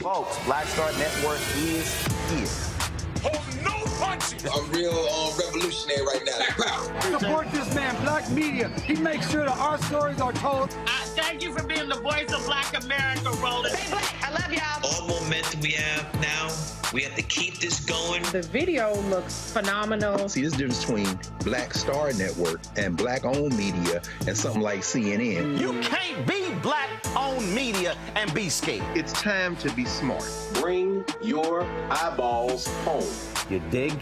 Folks, Black Star Network is here. hold no punches. I'm real revolutionary right now. Support this man, Black Media. He makes sure that our stories are told. Thank you for being the voice of Black America, Roland. Stay black. I love y'all. All momentum we have now, we have to keep this going. The video looks phenomenal. See, this difference between Black Star Network and Black-owned media and something like CNN. You can't be Black-owned media and be scared. It's time to be smart. Bring your eyeballs home. You dig?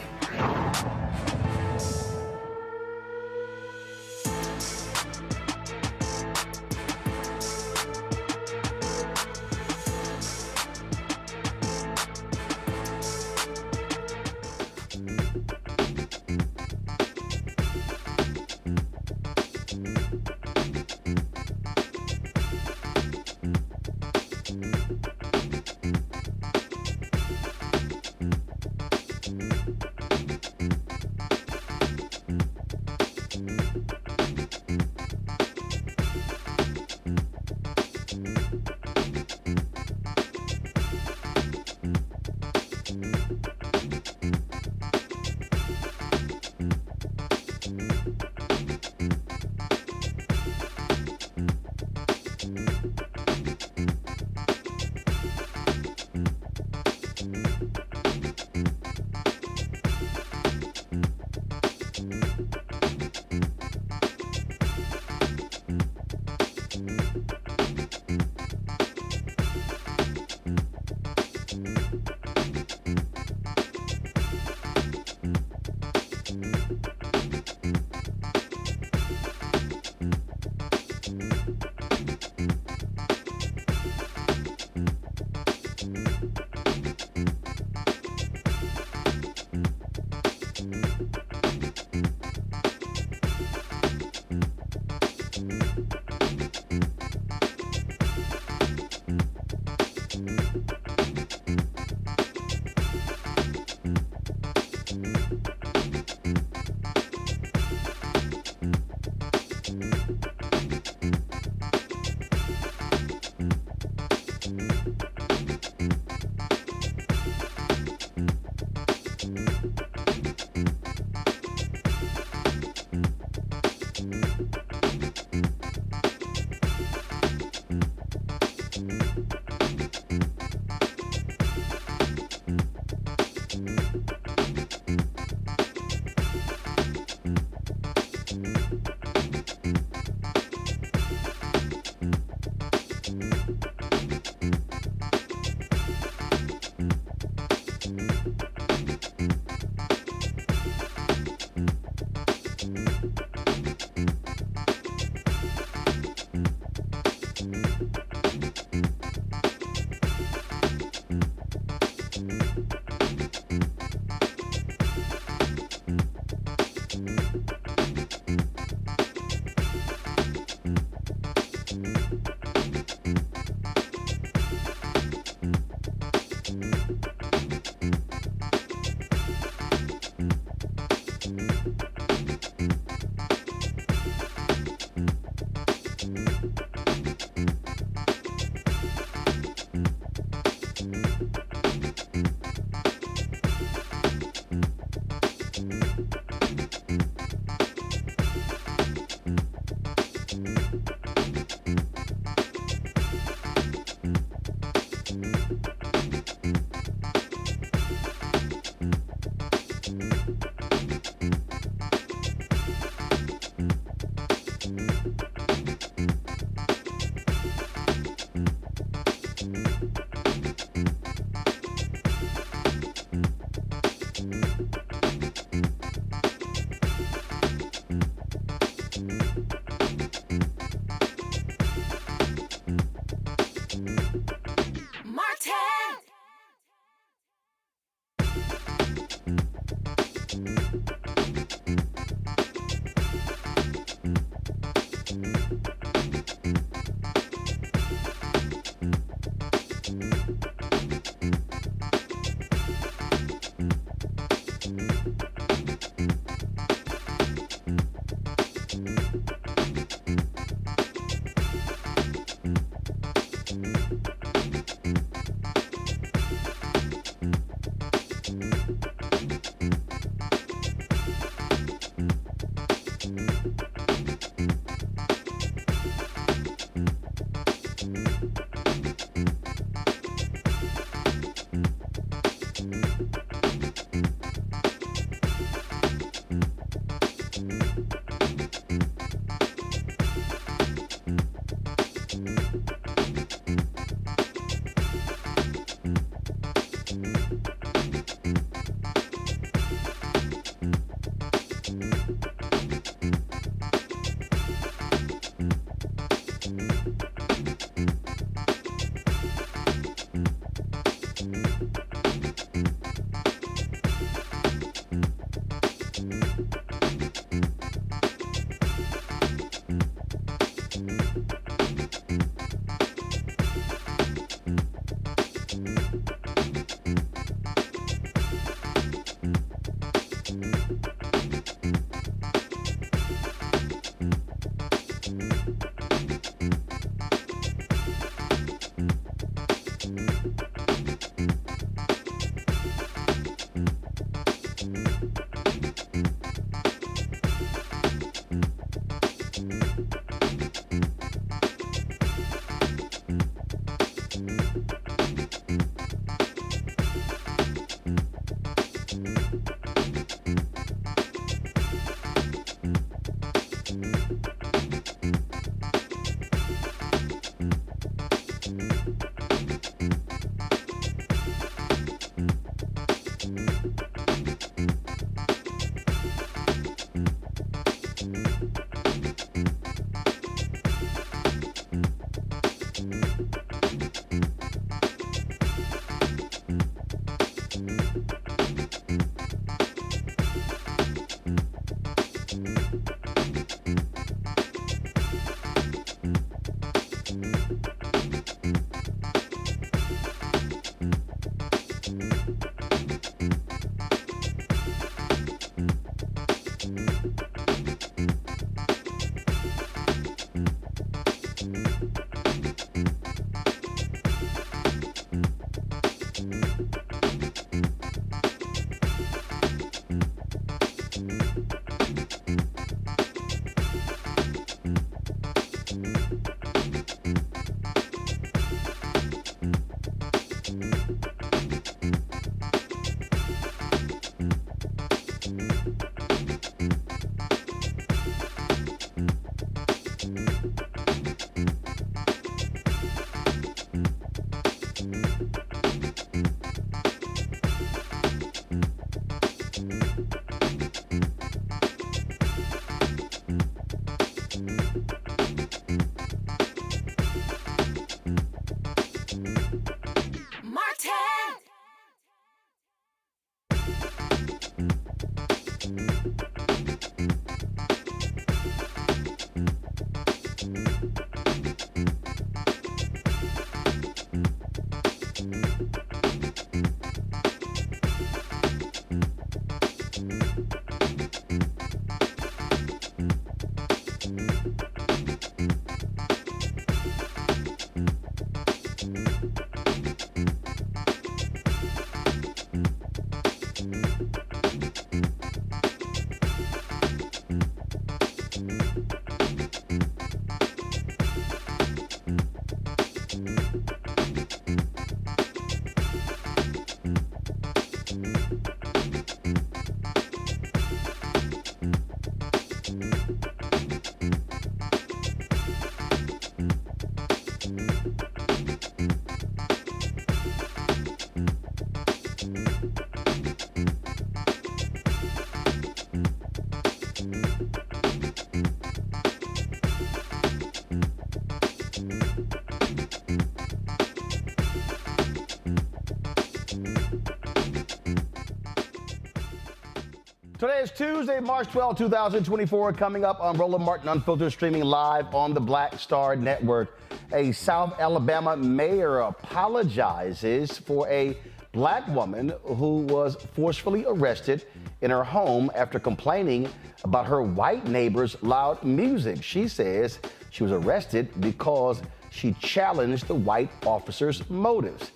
Today is Tuesday, March 12, 2024. Coming up on Roland Martin Unfiltered, streaming live on the Black Star Network. A South Alabama mayor apologizes for a black woman who was forcefully arrested in her home after complaining about her white neighbor's loud music. She says she was arrested because she challenged the white officer's motives.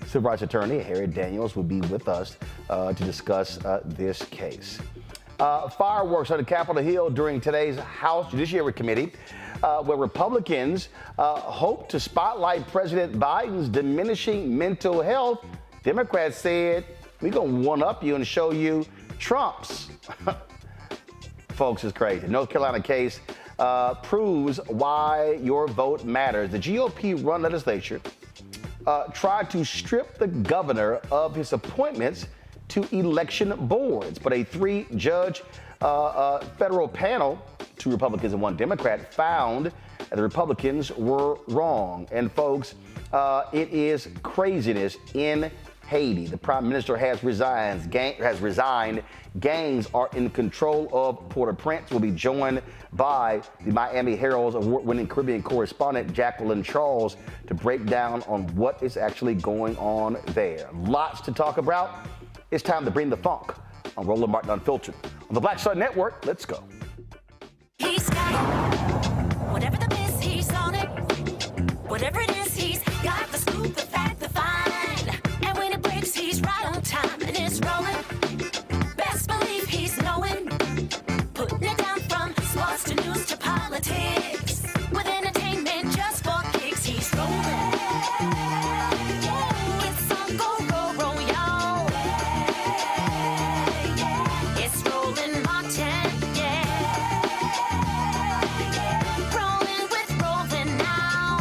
Civil rights attorney Harry Daniels will be with us to discuss this case. Fireworks on the Capitol Hill during today's House Judiciary Committee, where Republicans hope to spotlight President Biden's diminishing mental health. Democrats said, we're going to one-up you and show you Trump's. Folks, it's crazy. North Carolina case proves why your vote matters. The GOP-run legislature tried to strip the governor of his appointments to election boards, but a three-judge federal panel, 2 Republicans and 1 Democrat, found that the Republicans were wrong. And folks, it is craziness in Haiti. The prime minister has resigned. Gangs are in control of Port-au-Prince. We'll be joined by the Miami Herald's award-winning Caribbean correspondent Jacqueline Charles to break down on what is actually going on there. Lots to talk about. It's time to bring the funk on Roland Martin Unfiltered. On the Black Star Network, let's go. He's got it. Whatever the biz, he's on it. Whatever it is, he's got the scoop, the fact, the find. And when it breaks, he's right on time and it's rolling. Best believe he's knowing. Putting it down from sports to news to politics. With entertainment just for kicks, he's rolling. It's on go, roll, y'all. It's Roland Martin, rolling with Roland now.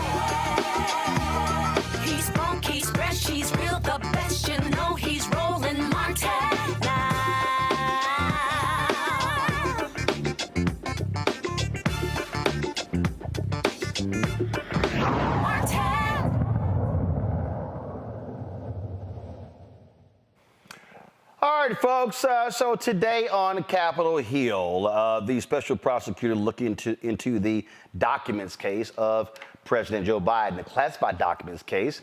He's funk, he's fresh, he's real, the best, you know he's Roland Martin now. All right, folks. So today on Capitol Hill, the special prosecutor looking into the documents case of President Joe Biden, the classified documents case,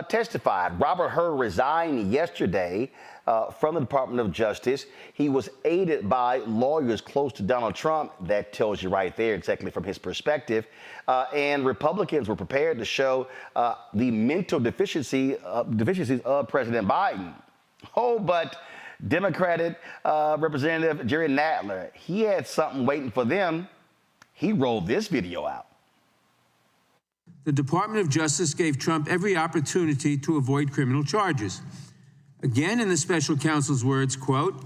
testified. Robert Hur resigned yesterday from the Department of Justice. He was aided by lawyers close to Donald Trump. That tells you right there exactly from his perspective. And Republicans were prepared to show the mental deficiencies of President Biden. Oh, but Democratic Representative Jerry Nadler, he had something waiting for them. He rolled this video out. The Department of Justice gave Trump every opportunity to avoid criminal charges. Again, in the special counsel's words, quote,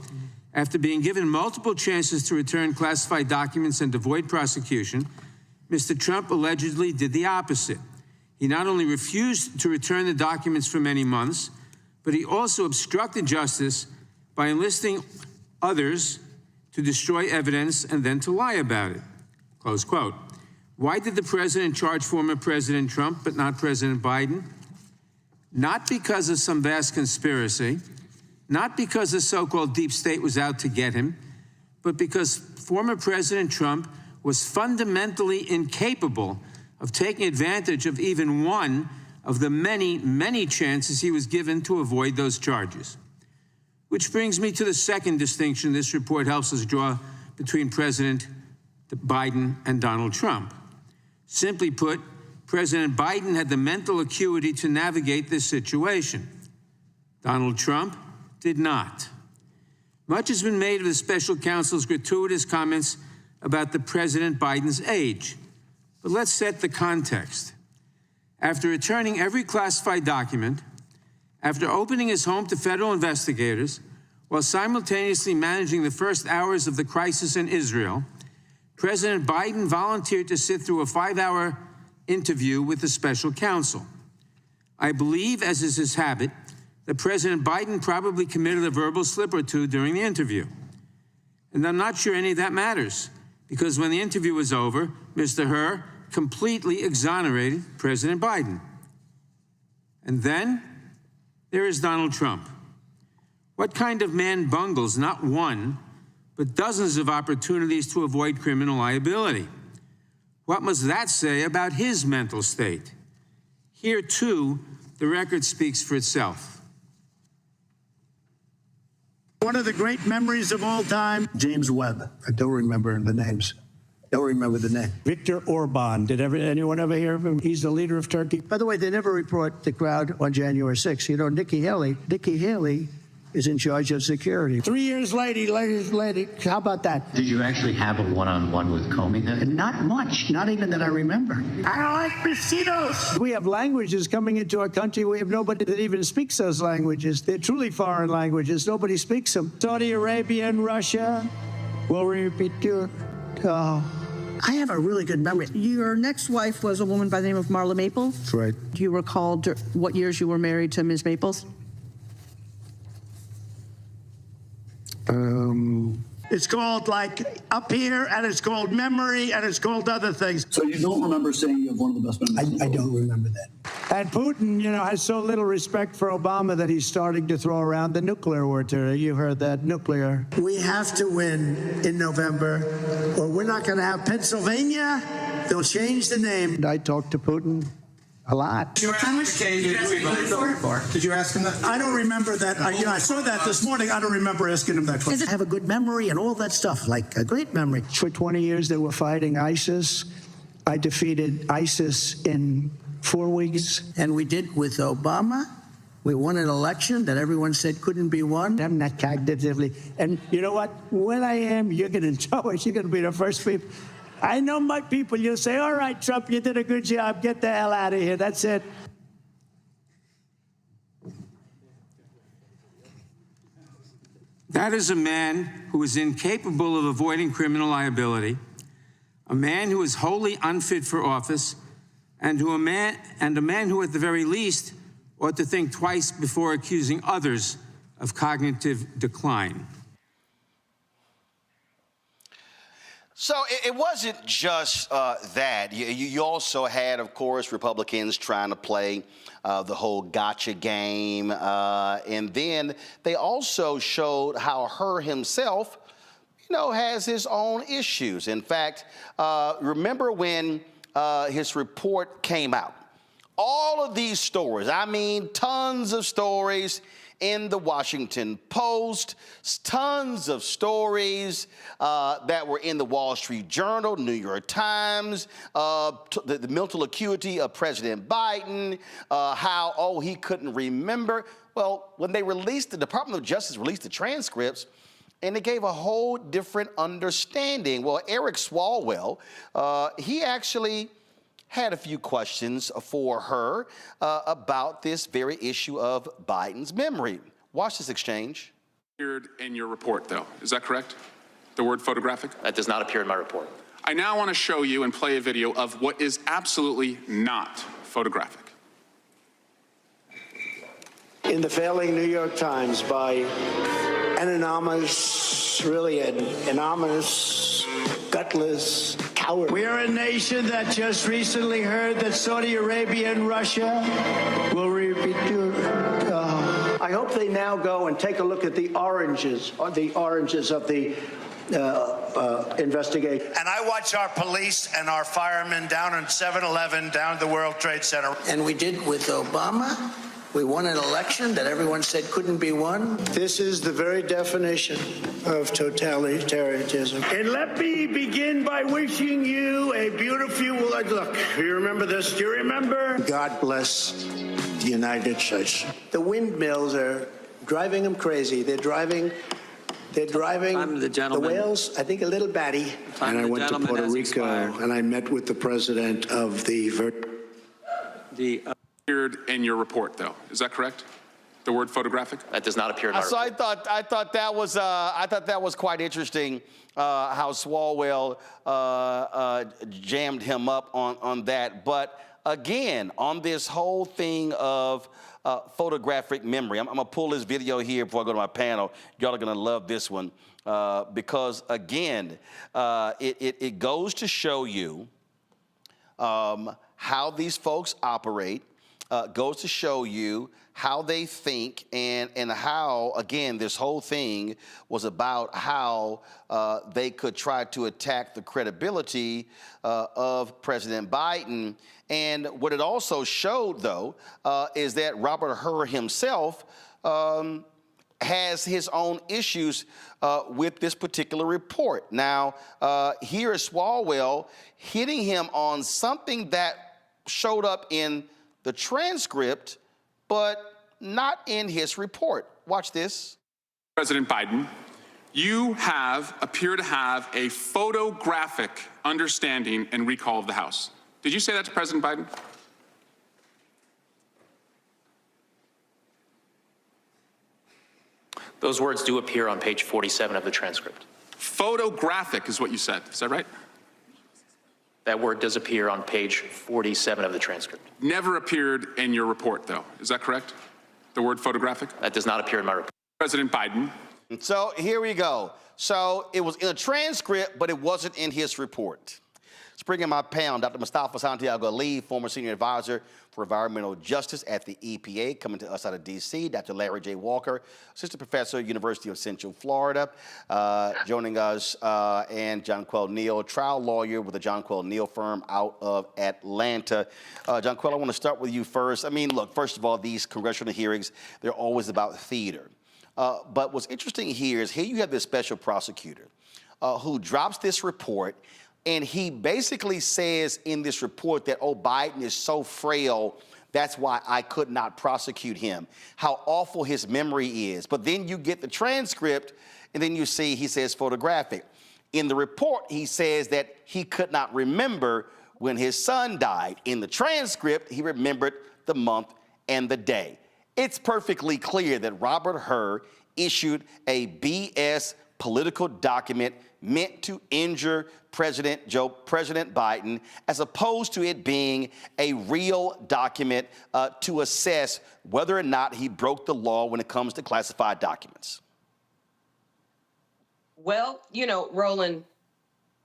after being given multiple chances to return classified documents and avoid prosecution, Mr. Trump allegedly did the opposite. He not only refused to return the documents for many months, but he also obstructed justice by enlisting others to destroy evidence and then to lie about it, close quote. Why did the president charge former President Trump but not President Biden? Not because of some vast conspiracy, not because the so-called deep state was out to get him, but because former President Trump was fundamentally incapable of taking advantage of even one of the many, many chances he was given to avoid those charges. Which brings me to the second distinction this report helps us draw between President Biden and Donald Trump. Simply put, President Biden had the mental acuity to navigate this situation. Donald Trump did not. Much has been made of the special counsel's gratuitous comments about the President Biden's age. But let's set the context. After returning every classified document, after opening his home to federal investigators, while simultaneously managing the first hours of the crisis in Israel, President Biden volunteered to sit through a 5-hour interview with the special counsel. I believe, as is his habit, that President Biden probably committed a verbal slip or two during the interview. And I'm not sure any of that matters, because when the interview was over, Mr. Hur completely exonerated President Biden. And then there is Donald Trump. What kind of man bungles not one, but dozens of opportunities to avoid criminal liability? What must that say about his mental state? Here, too, the record speaks for itself. One of the great memories of all time, James Webb. I don't remember the names. Don't remember the name. Viktor Orban. Did anyone ever hear of him? He's the leader of Turkey. By the way, they never report the crowd on January 6th. You know, Nikki Haley is in charge of security. 3 years later, how about that? Did you actually have a one-on-one with Comey then? Not much, not even that I remember. I like besitos. We have languages coming into our country. We have nobody that even speaks those languages. They're truly foreign languages. Nobody speaks them. Saudi Arabia and Russia will repeat your... I have a really good memory. Your next wife was a woman by the name of Marla Maples. That's right. Do you recall what years you were married to Ms. Maples? It's called like Up Here, and it's called Memory, and it's called other things. So you don't remember saying you have one of the best memories? I don't remember that. And Putin, has so little respect for Obama that he's starting to throw around the nuclear word. You heard that, nuclear. We have to win in November, or we're not going to have Pennsylvania. They'll change the name. I talked to Putin a lot. Did you ask him that? I don't remember that. I saw that this morning. I don't remember asking him that question. I have a good memory and all that stuff, like a great memory. For 20 years, they were fighting ISIS. I defeated ISIS in 4 weeks. And we did with Obama. We won an election that everyone said couldn't be won. I'm not cognitively. And you know what? When I am, you're going to enjoy it. You're going to be the first people. I know my people. You'll say, all right, Trump, you did a good job. Get the hell out of here. That's it. That is a man who is incapable of avoiding criminal liability, a man who is wholly unfit for office, and a man who, at the very least, ought to think twice before accusing others of cognitive decline. So it wasn't just that. You also had, of course, Republicans trying to play the whole gotcha game. And then they also showed how Hur himself, has his own issues. In fact, remember when his report came out? All of these stories, I mean, tons of stories in the Washington Post, tons of stories that were in the Wall Street Journal, New York Times, the mental acuity of President Biden, how, he couldn't remember. Well, when they released, the Department of Justice released the transcripts, and it gave a whole different understanding. Well, Eric Swalwell, he actually had a few questions for her about this very issue of Biden's memory. Watch this exchange. Appeared in your report, though. Is that correct? The word photographic? That does not appear in my report. I now want to show you and play a video of what is absolutely not photographic. In the failing New York Times by an anonymous, gutless coward. We are a nation that just recently heard that Saudi Arabia and Russia will repeat. I hope they now go and take a look at the oranges of the investigation. And I watch our police and our firemen down in 7-Eleven, down at the World Trade Center. And we did with Obama. We won an election that everyone said couldn't be won. This is the very definition of totalitarianism. And let me begin by wishing you a beautiful, look, you remember this? Do you remember? God bless the United States. The windmills are driving them crazy. They're driving the whales, I think, a little batty. And I went to Puerto Rico, and I met with the president of Appeared in your report, though. Is that correct? The word photographic? That does not appear in my report. So I thought that was quite interesting how Swalwell jammed him up on that. But again, on this whole thing of photographic memory, I'm gonna pull this video here before I go to my panel. Y'all are gonna love this one because again, it goes to show you how these folks operate. Goes to show you how they think and how, again, this whole thing was about how they could try to attack the credibility of President Biden. And what it also showed, though, is that Robert Hur himself has his own issues with this particular report. Now, here is Swalwell hitting him on something that showed up in the transcript, but not in his report. Watch this. President Biden, you appear to have a photographic understanding and recall of the House. Did you say that to President Biden? Those words do appear on page 47 of the transcript. Photographic is what you said. Is that right? That word does appear on page 47 of the transcript. Never appeared in your report, though. Is that correct? The word photographic? That does not appear in my report. President Biden. So here we go. So it was in a transcript, but it wasn't in his report. Let's bring in my panel, Dr. Mustafa Santiago-Lee, former senior advisor for environmental justice at the EPA, coming to us out of D.C. Dr. Larry J. Walker, assistant professor, University of Central Florida, joining us, and John Quell Neal, trial lawyer with the John Quell Neal firm out of Atlanta. John Quell, I want to start with you first. I mean, look, first of all, these congressional hearings, they're always about theater. But what's interesting here is you have this special prosecutor who drops this report, and he basically says in this report that, oh, Biden is so frail, that's why I could not prosecute him, how awful his memory is. But then you get the transcript, and then you see he says photographic. In the report, he says that he could not remember when his son died. In the transcript, he remembered the month and the day. It's perfectly clear that Robert Hur issued a BS political document meant to injure President Biden, as opposed to it being a real document to assess whether or not he broke the law when it comes to classified documents. Well, you know, Roland,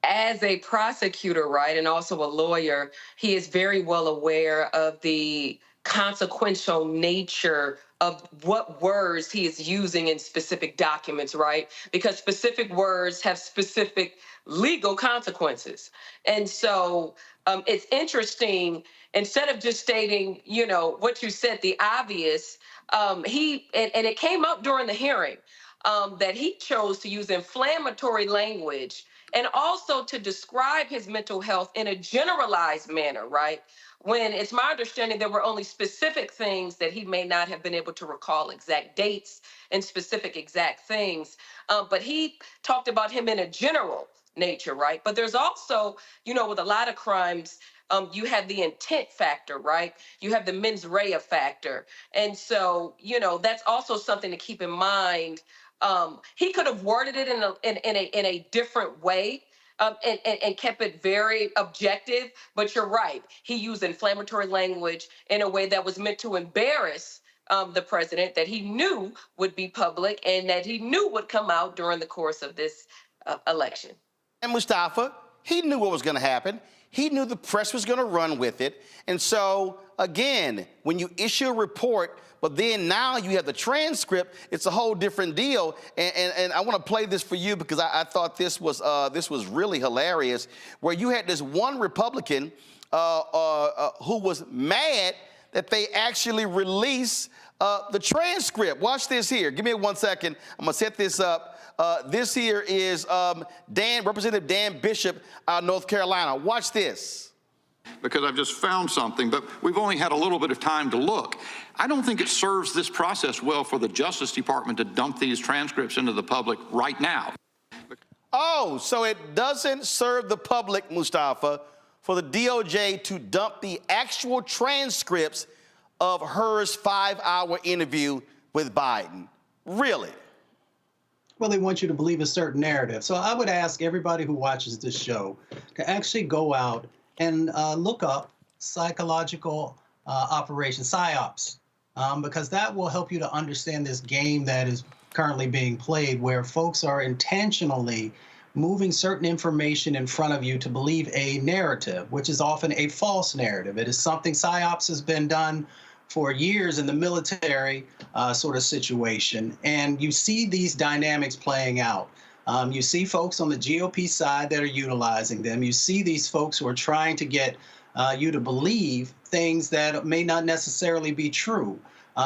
as a prosecutor, right, and also a lawyer, he is very well aware of the consequential nature of what words he is using in specific documents, right? Because specific words have specific legal consequences. And so it's interesting, instead of just stating, you know, what you said, the obvious, and it came up during the hearing, that he chose to use inflammatory language and also to describe his mental health in a generalized manner, right? When it's my understanding there were only specific things that he may not have been able to recall exact dates and specific exact things. But he talked about him in a general nature, right? But there's also, you know, with a lot of crimes, you have the intent factor, right? You have the mens rea factor. And so, you know, that's also something to keep in mind. He could have worded it in a different way. And kept it very objective, but you're right. He used inflammatory language in a way that was meant to embarrass the president, that he knew would be public and that he knew would come out during the course of this election. And Mustafa, he knew what was going to happen. He knew the press was going to run with it. And so, again, when you issue a report, but then now you have the transcript, it's a whole different deal. And I want to play this for you because I thought this was really hilarious, where you had this one Republican who was mad that they actually released the transcript. Watch this here. Give me 1 second. I'm going to set this up. This here is Representative Dan Bishop out of North Carolina. Watch this. Because I've just found something, but we've only had a little bit of time to look. I don't think it serves this process well for the Justice Department to dump these transcripts into the public right now. Oh, so it doesn't serve the public, Mustafa, for the DOJ to dump the actual transcripts of Hur's 5-hour interview with Biden. Really? Well, they want you to believe a certain narrative. So I would ask everybody who watches this show to actually go out and look up psychological operations, PSYOPs, because that will help you to understand this game that is currently being played, where folks are intentionally moving certain information in front of you to believe a narrative, which is often a false narrative. It is something PSYOPs has been done for years in the military sort of situation. And you see these dynamics playing out. You see folks on the GOP side that are utilizing them. You see these folks who are trying to get you to believe things that may not necessarily be true.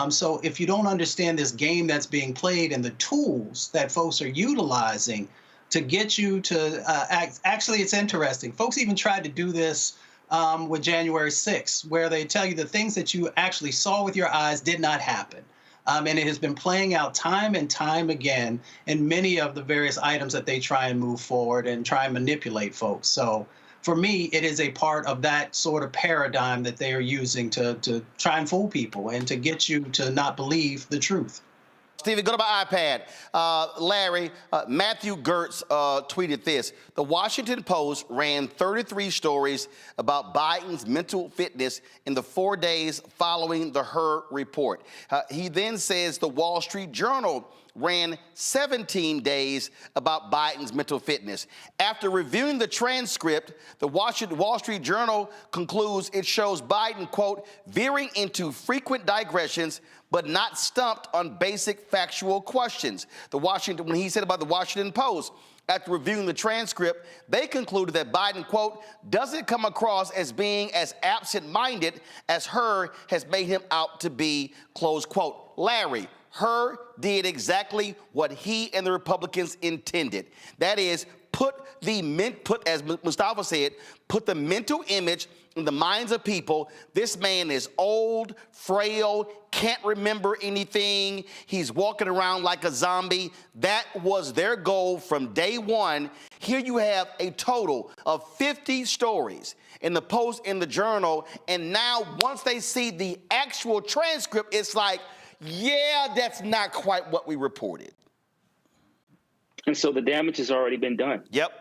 So if you don't understand this game that's being played and the tools that folks are utilizing to get you to actually, it's interesting. Folks even tried to do this with January 6th, where they tell you the things that you actually saw with your eyes did not happen. And it has been playing out time and time again in many of the various items that they try and move forward and try and manipulate folks. So for me, it is a part of that sort of paradigm that they are using to try and fool people and to get you to not believe the truth. Stevie, go to my iPad. Larry, Matthew Gertz tweeted this. The Washington Post ran 33 stories about Biden's mental fitness in the 4 days following the Hur report. He then says the Wall Street Journal ran 17 days about Biden's mental fitness. After reviewing the transcript, the Wall Street Journal concludes it shows Biden, quote, veering into frequent digressions, but not stumped on basic factual questions. When he said about the Washington Post, after reviewing the transcript, they concluded that Biden, quote, doesn't come across as being as absent-minded as Hur has made him out to be, close quote. Larry, Hur did exactly what he and the Republicans intended. That is, as Mustafa said, put the mental image in the minds of people. This man is old, frail, can't remember anything. He's walking around like a zombie. That was their goal from day one. Here you have a total of 50 stories in the Post, in the Journal, and now once they see the actual transcript, it's like, yeah, that's not quite what we reported. And so the damage has already been done. Yep.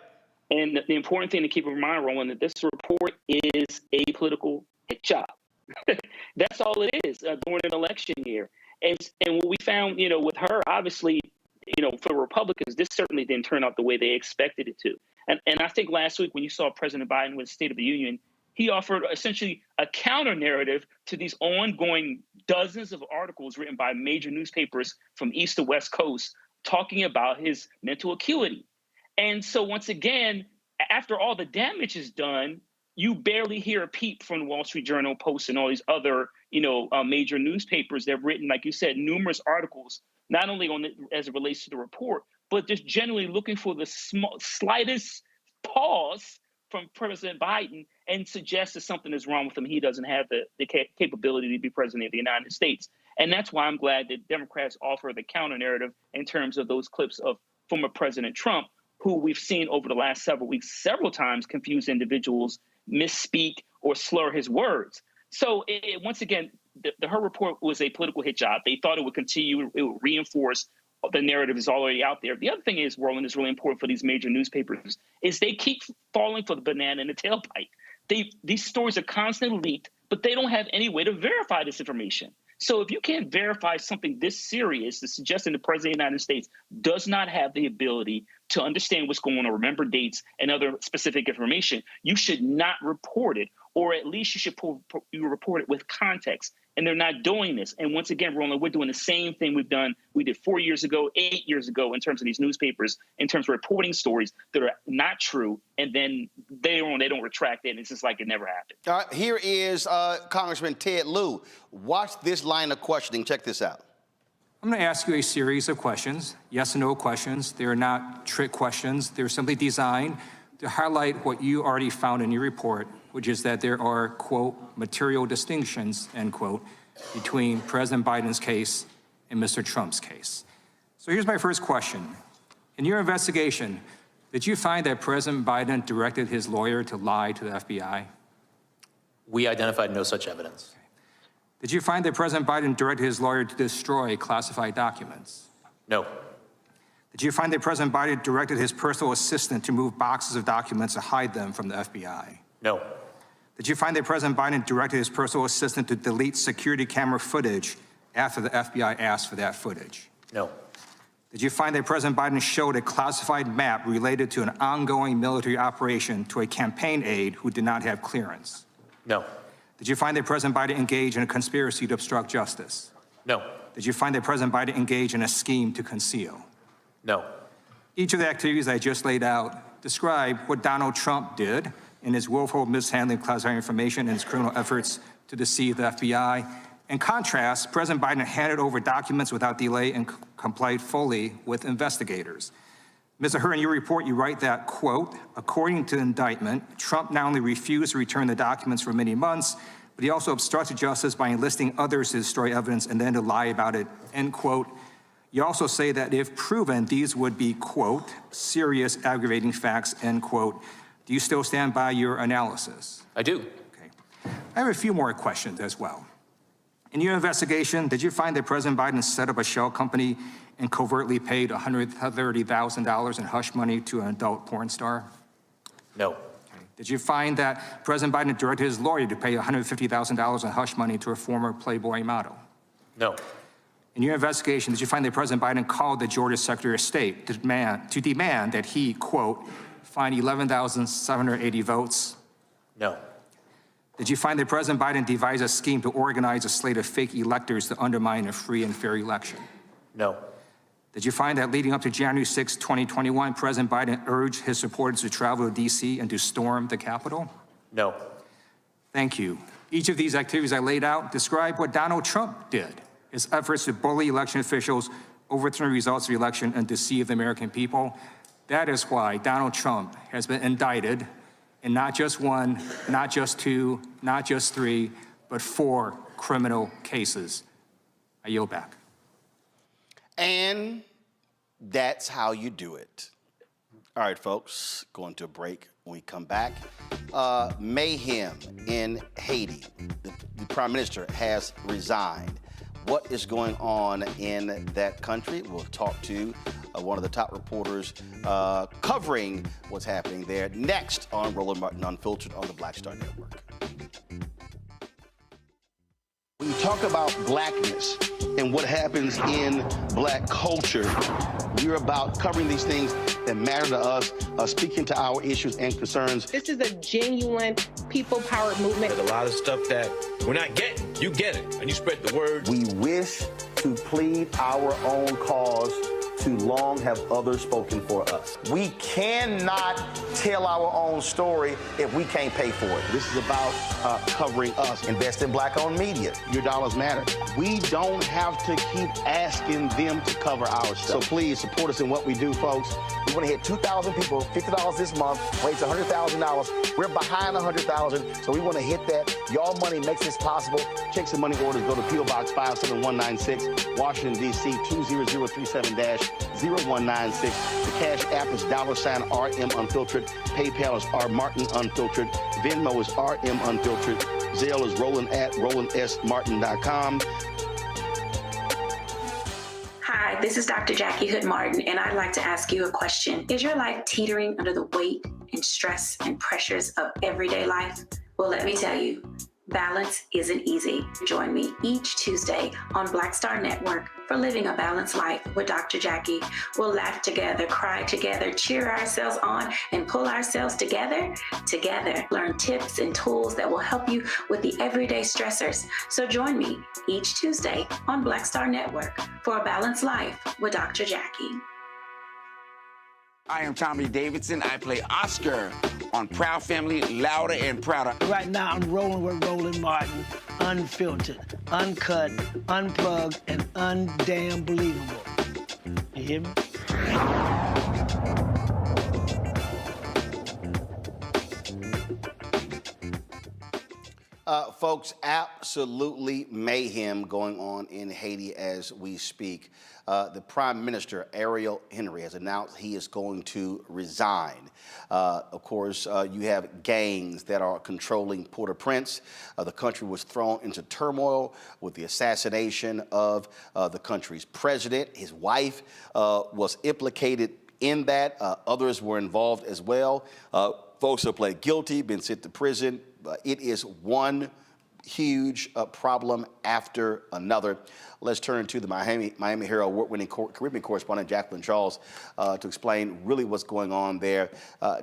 And the important thing to keep in mind, Roland, that this report is a political hit job. That's all it is during an election year. And what we found, with her, obviously, for Republicans, this certainly didn't turn out the way they expected it to. And I think last week when you saw President Biden with the State of the Union, he offered essentially a counter narrative to these ongoing dozens of articles written by major newspapers from East to West Coast talking about his mental acuity. And so once again, after all the damage is done, you barely hear a peep from the Wall Street Journal, Post, and all these other, major newspapers that have written, like you said, numerous articles, not only on as it relates to the report, but just generally looking for the slightest pause from President Biden and suggest that something is wrong with him. He doesn't have the capability to be president of the United States. And that's why I'm glad that Democrats offer the counter narrative in terms of those clips of former President Trump, who we've seen over the last several weeks, several times confuse individuals, misspeak, or slur his words. So once again, the Hur report was a political hit job. They thought it would continue, it would reinforce the narrative is already out there. The other thing is, Roland, is really important for these major newspapers, is they keep falling for the banana in the tailpipe. These stories are constantly leaked, but they don't have any way to verify this information. So if you can't verify something this serious, the suggestion the President of the United States does not have the ability to understand what's going on, remember dates and other specific information, you should not report it, or at least you should report it with context. And they're not doing this. And once again, Roland, we're doing the same thing we did 4 years ago, 8 years ago, in terms of these newspapers, in terms of reporting stories that are not true, and then they don't retract it, and it's just like it never happened. All right, here is Congressman Ted Lieu. Watch this line of questioning. Check this out. I'm going to ask you a series of questions, yes and no questions. They are not trick questions. They're simply designed to highlight what you already found in your report, which is that there are, quote, material distinctions, end quote, between President Biden's case and Mr. Trump's case. So here's my first question. In your investigation, did you find that President Biden directed his lawyer to lie to the FBI? We identified no such evidence. Okay. Did you find that President Biden directed his lawyer to destroy classified documents? No. Did you find that President Biden directed his personal assistant to move boxes of documents to hide them from the FBI? No. Did you find that President Biden directed his personal assistant to delete security camera footage after the FBI asked for that footage? No. Did you find that President Biden showed a classified map related to an ongoing military operation to a campaign aide who did not have clearance? No. Did you find that President Biden engaged in a conspiracy to obstruct justice? No. Did you find that President Biden engaged in a scheme to conceal? No. Each of the activities I just laid out describe what Donald Trump did in his willful mishandling of classified information and his criminal efforts to deceive the FBI. In contrast, President Biden handed over documents without delay and complied fully with investigators. Mr. Hur, in your report, you write that, quote, according to the indictment, Trump not only refused to return the documents for many months, but he also obstructed justice by enlisting others to destroy evidence and then to lie about it, end quote. You also say that if proven, these would be, quote, serious aggravating facts, end quote. Do you still stand by your analysis? I do. Okay. I have a few more questions as well. In your investigation, did you find that President Biden set up a shell company and covertly paid $130,000 in hush money to an adult porn star? No. Did you find that President Biden directed his lawyer to pay $150,000 in hush money to a former Playboy model? No. In your investigation, did you find that President Biden called the Georgia Secretary of State to demand that he, quote, find 11,780 votes? No. Did you find that President Biden devised a scheme to organize a slate of fake electors to undermine a free and fair election? No. Did you find that leading up to January 6, 2021, President Biden urged his supporters to travel to D.C. and to storm the Capitol? No. Thank you. Each of these activities I laid out describe what Donald Trump did, his efforts to bully election officials, overturn the results of the election, and deceive the American people. That is why Donald Trump has been indicted in not just one, not just two, not just three, but 4 criminal cases. I yield back. And that's how you do it. All right, folks, going to a break. When we come back, mayhem in Haiti. The prime minister has resigned. What is going on in that country? We'll talk to one of the top reporters covering what's happening there next on Roland Martin Unfiltered on the Black Star Network. When you talk about blackness and what happens in black culture, we're about covering these things that matter to us, speaking to our issues and concerns. This is a genuine people-powered movement. There's a lot of stuff that we're not getting. You get it, and you spread the word. We wish to plead our own cause. Too long have others spoken for us. We cannot tell our own story if we can't pay for it. This is about covering us. Invest in black-owned media. Your dollars matter. We don't have to keep asking them to cover our stuff. So please support us in what we do, folks. We want to hit 2,000 people, $50 this month, raise $100,000. We're behind 100,000, so we want to hit that. Y'all money makes this possible. Check some money orders. Go to P.O. Box 57196, Washington, D.C. 20037-0196. The Cash App is $RM Unfiltered. PayPal is R Martin Unfiltered. Venmo is RM Unfiltered. Zelle is Roland at RolandSMartin.com. Hi, this is Dr. Jackie Hood Martin, and I'd like to ask you a question. Is your life teetering under the weight and stress and pressures of everyday life? Well, let me tell you, balance isn't easy. Join me each Tuesday on Black Star Network for Living a Balanced Life with Dr. Jackie. We'll laugh together, cry together, cheer ourselves on, and pull ourselves together. Learn tips and tools that will help you with the everyday stressors. So join me each Tuesday on Black Star Network for A Balanced Life with Dr. Jackie. I am Tommy Davidson. I play Oscar on Proud Family, Louder and Prouder. Right now, I'm rolling with Roland Martin, unfiltered, uncut, unplugged, and undamn believable. You hear me? Folks, absolutely mayhem going on in Haiti as we speak. The Prime Minister, Ariel Henry, has announced he is going to resign. Of course, you have gangs that are controlling Port-au-Prince. The country was thrown into turmoil with the assassination of the country's president. His wife was implicated in that. Others were involved as well. Folks have pled guilty, been sent to prison. It is one huge problem after another. Let's turn to the Miami Herald award-winning Caribbean correspondent Jacqueline Charles to explain really what's going on there.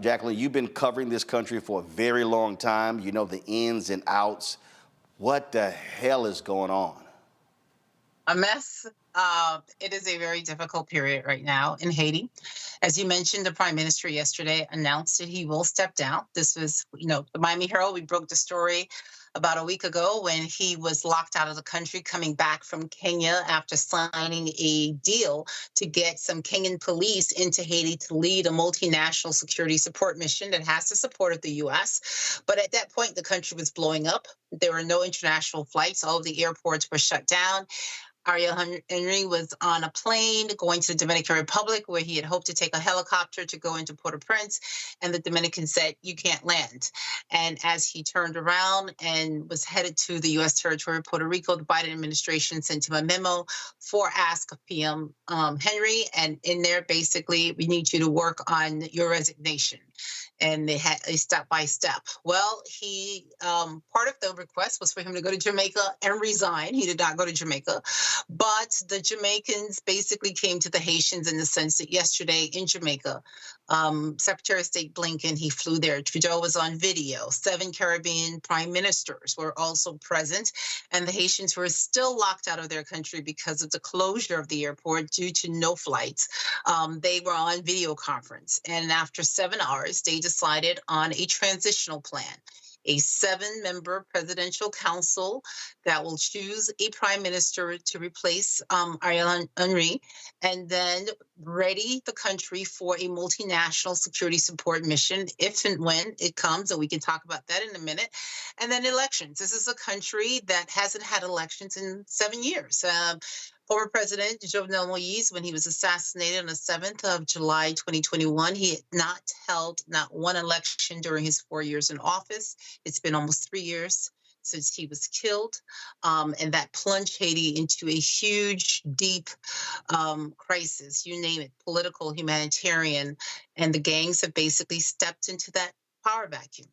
Jacqueline, you've been covering this country for a very long time. You know the ins and outs. What the hell is going on? A mess. It is a very difficult period right now in Haiti. As you mentioned, the Prime Minister yesterday announced that he will step down. This was, the Miami Herald, we broke the story about a week ago when he was locked out of the country coming back from Kenya after signing a deal to get some Kenyan police into Haiti to lead a multinational security support mission that has the support of the U.S. But at that point, the country was blowing up. There were no international flights. All of the airports were shut down. Ariel Henry was on a plane going to the Dominican Republic, where he had hoped to take a helicopter to go into Port-au-Prince, and the Dominican said, "You can't land." And as he turned around and was headed to the U.S. territory of Puerto Rico, the Biden administration sent him a memo for ask of PM Henry, and in there, basically, we need you to work on your resignation. And they had a step-by-step. Well, he part of the request was for him to go to Jamaica and resign. He did not go to Jamaica, but the Jamaicans basically came to the Haitians in the sense that yesterday in Jamaica, Secretary of State Blinken, he flew there. Trudeau was on video. 7 Caribbean prime ministers were also present, and the Haitians were still locked out of their country because of the closure of the airport due to no flights. They were on video conference, and after 7 hours, they decided on a transitional plan, a 7-member presidential council that will choose a prime minister to replace Ariel Henry, and then ready the country for a multinational security support mission if and when it comes, and we can talk about that in a minute. And then elections. This is a country that hasn't had elections in 7 years. Former President Jovenel Moïse, when he was assassinated on the 7th of July, 2021, he had not held not one election during his 4 years in office. It's been almost 3 years since he was killed, and that plunged Haiti into a huge, deep crisis, you name it, political, humanitarian, and the gangs have basically stepped into that power vacuum.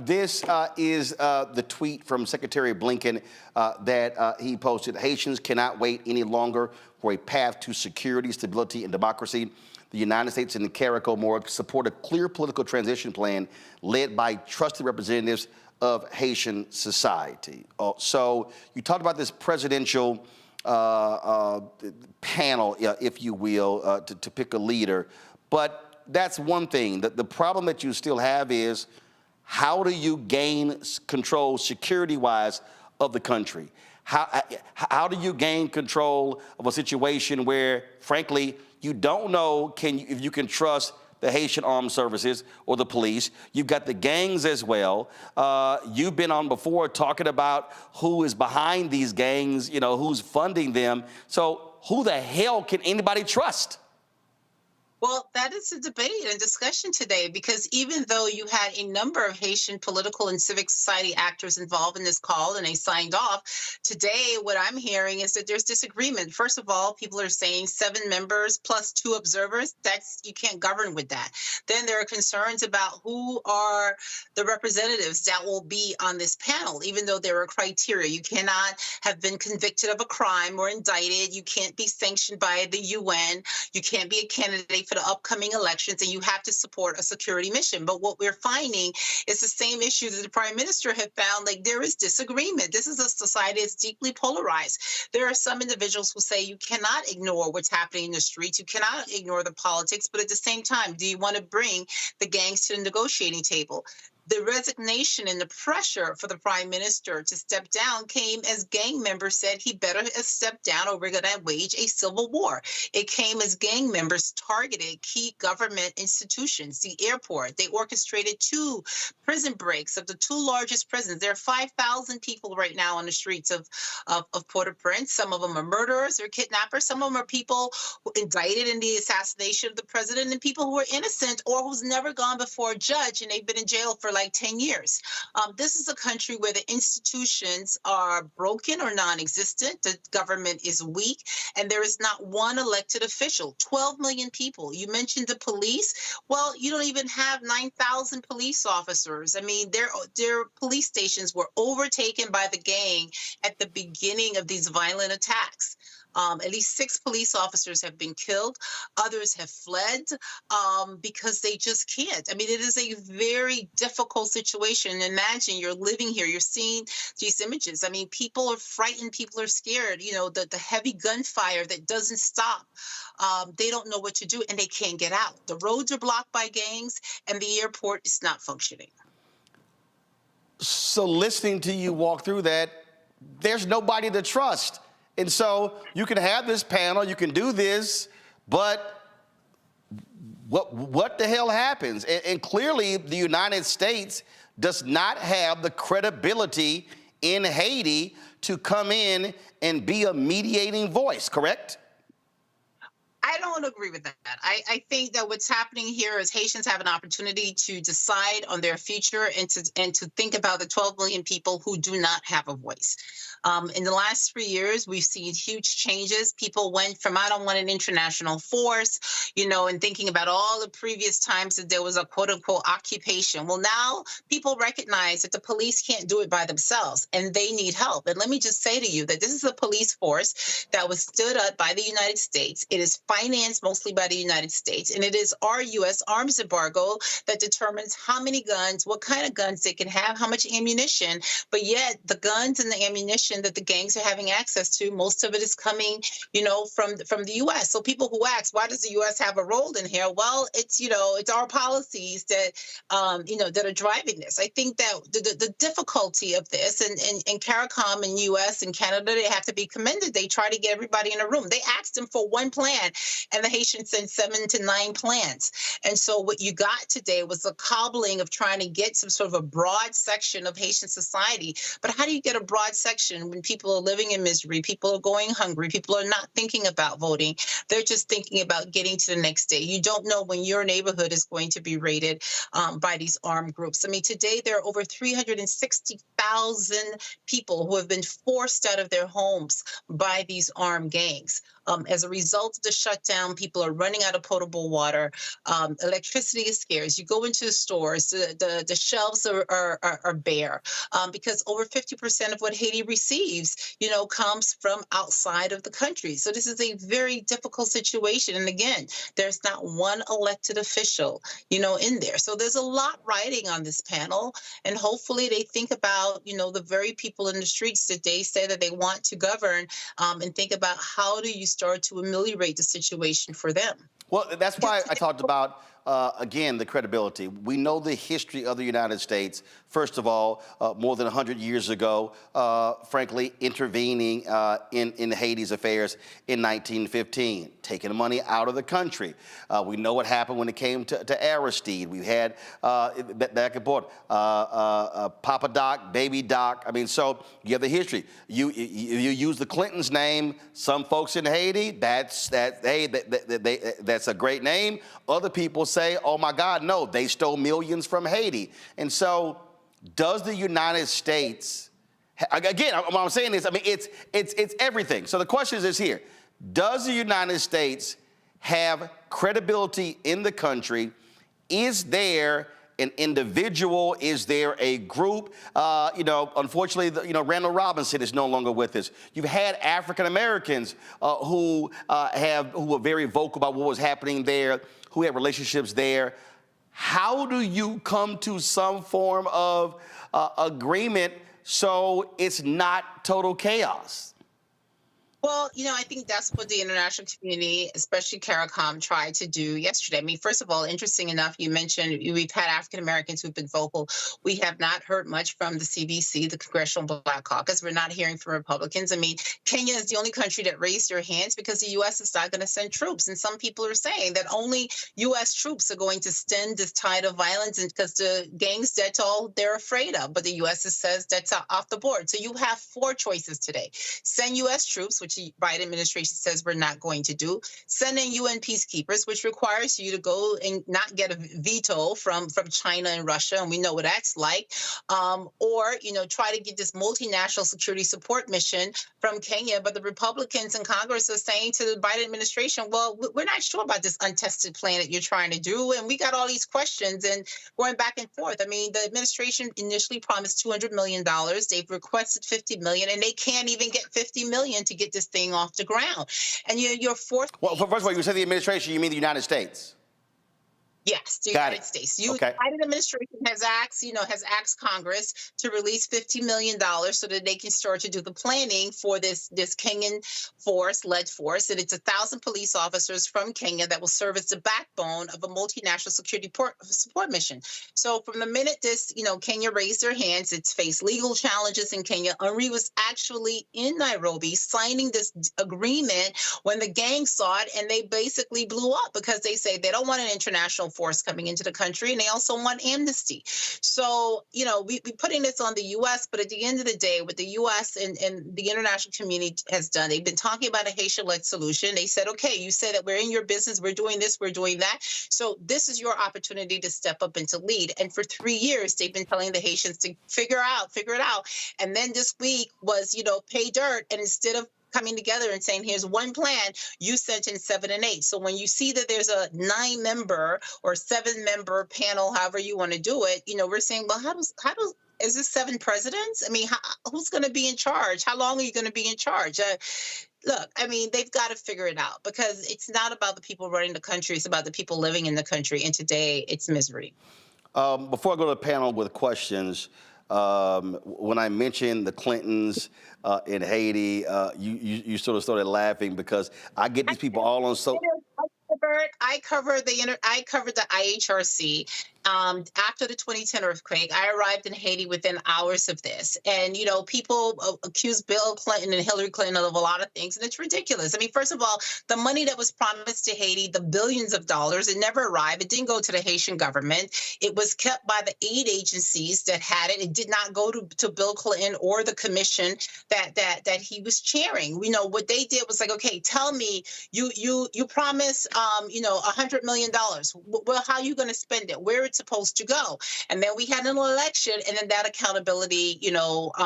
This is the tweet from Secretary Blinken that he posted. Haitians cannot wait any longer for a path to security, stability, and democracy. The United States and the CARICOM support a clear political transition plan led by trusted representatives of Haitian society. So you talked about this presidential panel, if you will, to pick a leader. But that's one thing. The problem that you still have is, how do you gain control security-wise of the country? How do you gain control of a situation where, frankly, you don't know if you can trust the Haitian Armed Services or the police? You've got the gangs as well. You've been on before talking about who is behind these gangs, you know, who's funding them. So who the hell can anybody trust? Well, that is a debate and discussion today, because even though you had a number of Haitian political and civic society actors involved in this call and they signed off, today what I'm hearing is that there's disagreement. First of all, people are saying 7 members plus 2 observers. You can't govern with that. Then there are concerns about who are the representatives that will be on this panel, even though there are criteria. You cannot have been convicted of a crime or indicted. You can't be sanctioned by the UN. You can't be a candidate for the upcoming elections, and you have to support a security mission. But what we're finding is the same issue that the prime minister had found. Like, there is disagreement. This is a society that's deeply polarized. There are some individuals who say you cannot ignore what's happening in the streets. You cannot ignore the politics. But at the same time, do you want to bring the gangs to the negotiating table? The resignation and the pressure for the prime minister to step down came as gang members said he better step down or we're going to wage a civil war. It came as gang members targeted key government institutions, the airport. They orchestrated 2 prison breaks of the 2 largest prisons. There are 5,000 people right now on the streets of Port-au-Prince. Some of them are murderers or kidnappers. Some of them are people who indicted in the assassination of the president, and people who are innocent or who's never gone before a judge and they've been in jail for like 10 years. This is a country where the institutions are broken or non-existent. The government is weak, and there is not one elected official. 12 million people. You mentioned the police. Well, you don't even have 9,000 police officers. I mean, their police stations were overtaken by the gang at the beginning of these violent attacks. At least 6 police officers have been killed. Others have fled because they just can't. I mean, it is a very difficult situation. Imagine you're living here. You're seeing these images. I mean, people are frightened. People are scared. You know, the heavy gunfire that doesn't stop. They don't know what to do, and they can't get out. The roads are blocked by gangs, and the airport is not functioning. So listening to you walk through that, there's nobody to trust. And so you can have this panel, you can do this, but what the hell happens? And clearly the United States does not have the credibility in Haiti to come in and be a mediating voice, correct? I don't agree with that. I think that what's happening here is Haitians have an opportunity to decide on their future and to think about the 12 million people who do not have a voice. In the last 3 years, we've seen huge changes. People went from, I don't want an international force, and thinking about all the previous times that there was a quote unquote occupation. Well, now people recognize that the police can't do it by themselves and they need help. And let me just say to you that this is a police force that was stood up by the United States. It is financed mostly by the United States. And it is our U.S. arms embargo that determines how many guns, what kind of guns they can have, how much ammunition. But yet the guns and the ammunition that the gangs are having access to, most of it is coming, from the U.S. So people who ask, why does the U.S. have a role in here? Well, it's our policies that, that are driving this. I think that the difficulty of this, and CARICOM and U.S. and Canada, they have to be commended. They try to get everybody in a room. They asked them for one plan, and the Haitians sent 7 to 9 plans. And so what you got today was a cobbling of trying to get some sort of a broad section of Haitian society. But how do you get a broad section when people are living in misery, people are going hungry, people are not thinking about voting, they're just thinking about getting to the next day? You don't know when your neighborhood is going to be raided by these armed groups. I mean, today there are over 360,000 people who have been forced out of their homes by these armed gangs. As a result of the shutdown, people are running out of potable water. Electricity is scarce. You go into the stores, the shelves are bare because over 50% of what Haiti receives, comes from outside of the country. So this is a very difficult situation. And again, there's not one elected official, in there. So there's a lot riding on this panel. And hopefully they think about, the very people in the streets that they say that they want to govern, and think about how do you start to ameliorate the situation for them. Well, that's why I talked about, again, the credibility. We know the history of the United States. First of all, more than 100 years ago, frankly, intervening in Haiti's affairs in 1915, taking the money out of the country. We know what happened when it came to Aristide. We had back and forth, Papa Doc, Baby Doc. I mean, so you have the history. You use the Clintons' name. Some folks in Haiti, that's a great name. Other people say, oh my God, no, they stole millions from Haiti. And so does the United States, again, what I'm saying is, I mean, it's everything. So the question is this here: does the United States have credibility in the country? Is there an individual? Is there a group? Unfortunately, Randall Robinson is no longer with us. You've had African Americans who were very vocal about what was happening there, who had relationships there. How do you come to some form of agreement so it's not total chaos? Well, I think that's what the international community, especially CARICOM, tried to do yesterday. I mean, first of all, interesting enough, you mentioned we've had African Americans who've been vocal. We have not heard much from the CBC, the Congressional Black Caucus. We're not hearing from Republicans. I mean, Kenya is the only country that raised their hands because the U.S. is not going to send troops. And some people are saying that only U.S. troops are going to stem this tide of violence, and because the gangs, that's all they're afraid of. But the U.S. says that's off the board. So you have 4 choices today. Send U.S. troops, which the Biden administration says we're not going to do. Send in UN peacekeepers, which requires you to go and not get a veto from China and Russia, and we know what that's like. Or try to get this multinational security support mission from Kenya. But the Republicans in Congress are saying to the Biden administration, well, we're not sure about this untested plan that you're trying to do, and we got all these questions and going back and forth. I mean, the administration initially promised $200 million. They've requested $50 million, and they can't even get $50 million to get this thing off the ground. And you're forced. Well, first of all, you said the administration, you mean the United States? Yes, the United States. The Biden administration has asked Congress to release $50 million so that they can start to do the planning for this Kenyan led force. And it's 1,000 police officers from Kenya that will serve as the backbone of a multinational security support mission. So from the minute this, Kenya raised their hands, it's faced legal challenges in Kenya. UNRI was actually in Nairobi signing this agreement when the gang saw it, and they basically blew up because they say they don't want an international force coming into the country, and they also want amnesty. So, we putting this on the U.S., but at the end of the day, what the U.S. and the international community has done, they've been talking about a Haitian-led solution. They said, okay, you say that we're in your business, we're doing this, we're doing that. So this is your opportunity to step up and to lead. And for 3 years, they've been telling the Haitians to figure it out. And then this week was, pay dirt. And instead of coming together and saying, here's one plan, you sent in 7 and 8. So when you see that there's a 9-member or 7-member panel, however you want to do it, we're saying, well, how does is this 7 presidents? I mean, who's going to be in charge? How long are you going to be in charge? Look, I mean, they've got to figure it out, because it's not about the people running the country. It's about the people living in the country. And today it's misery. Before I go to the panel with questions, when I mentioned the Clintons in Haiti, you sort of started laughing, because I get these people all on I covered the IHRC. After the 2010 earthquake, I arrived in Haiti within hours of this. And, people accuse Bill Clinton and Hillary Clinton of a lot of things, and it's ridiculous. I mean, first of all, the money that was promised to Haiti, the billions of dollars, it never arrived. It didn't go to the Haitian government. It was kept by the aid agencies that had it. It did not go to Bill Clinton or the commission that he was chairing. What they did was like, okay, tell me, you promise, $100 million. Well, how are you going to spend it? Where it's supposed to go? And then we had an election, and then that accountability,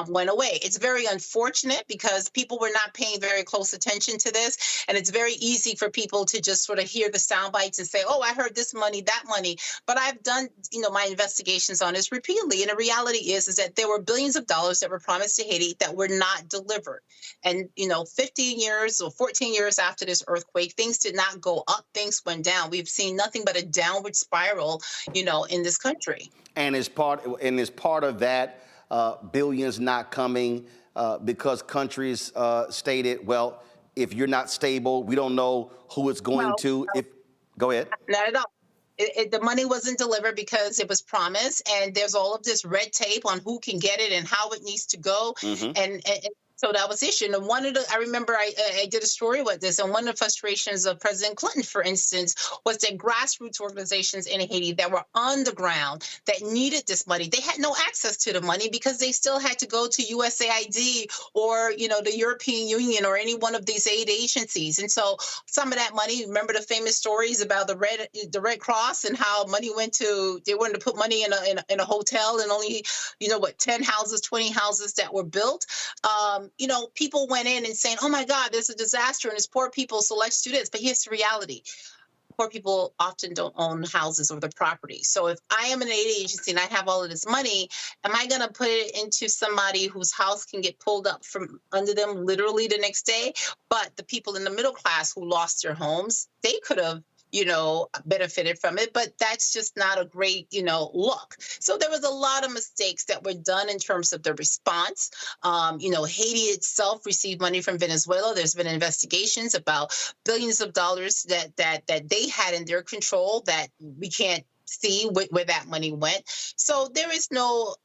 went away. It's very unfortunate, because people were not paying very close attention to this. And it's very easy for people to just sort of hear the sound bites and say, oh, I heard this money, that money. But I've done, my investigations on this repeatedly. And the reality is that there were billions of dollars that were promised to Haiti that were not delivered. And, 15 years or 14 years after this earthquake, things did not go up, things went down. We've seen nothing but a downward spiral, in this country. And is part of that billions not coming because countries stated, well, if you're not stable, we don't know who it's going to. Go ahead. Not at all. The money wasn't delivered because it was promised, and there's all of this red tape on who can get it and how it needs to go. And so that was the issue. And I remember I did a story with this, and one of the frustrations of President Clinton, for instance, was that grassroots organizations in Haiti that were on the ground that needed this money, they had no access to the money, because they still had to go to USAID or, the European Union or any one of these aid agencies. And so some of that money, remember the famous stories about the Red Cross and how money they wanted to put money in a hotel, and only, 10 houses, 20 houses that were built. People went in and saying, oh my God, there's a disaster and it's poor people, so let's do this. But here's the reality. Poor people often don't own houses or the property. So if I am an aid agency and I have all of this money, am I going to put it into somebody whose house can get pulled up from under them literally the next day? But the people in the middle class who lost their homes, they could have benefited from it, but that's just not a great, look. So there was a lot of mistakes that were done in terms of the response. Haiti itself received money from Venezuela. There's been investigations about billions of dollars that they had in their control that we can't see where that money went. So there is no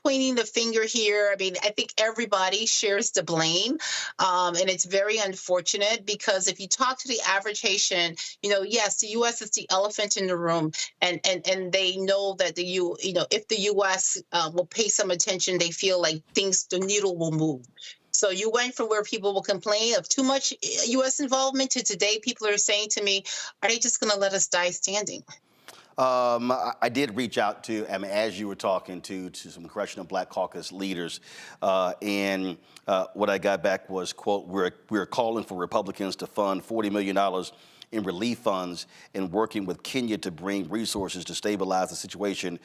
pointing the finger here. I mean, I think everybody shares the blame. And it's very unfortunate, because if you talk to the average Haitian, yes, the U.S. is the elephant in the room. And they know that if the U.S. will pay some attention, they feel like the needle will move. So you went from where people will complain of too much U.S. involvement to today people are saying to me, are they just going to let us die standing? I did reach out to, as you were talking to some Congressional Black Caucus leaders, and what I got back was, quote, we're calling for Republicans to fund $40 million in relief funds and working with Kenya to bring resources to stabilize the situation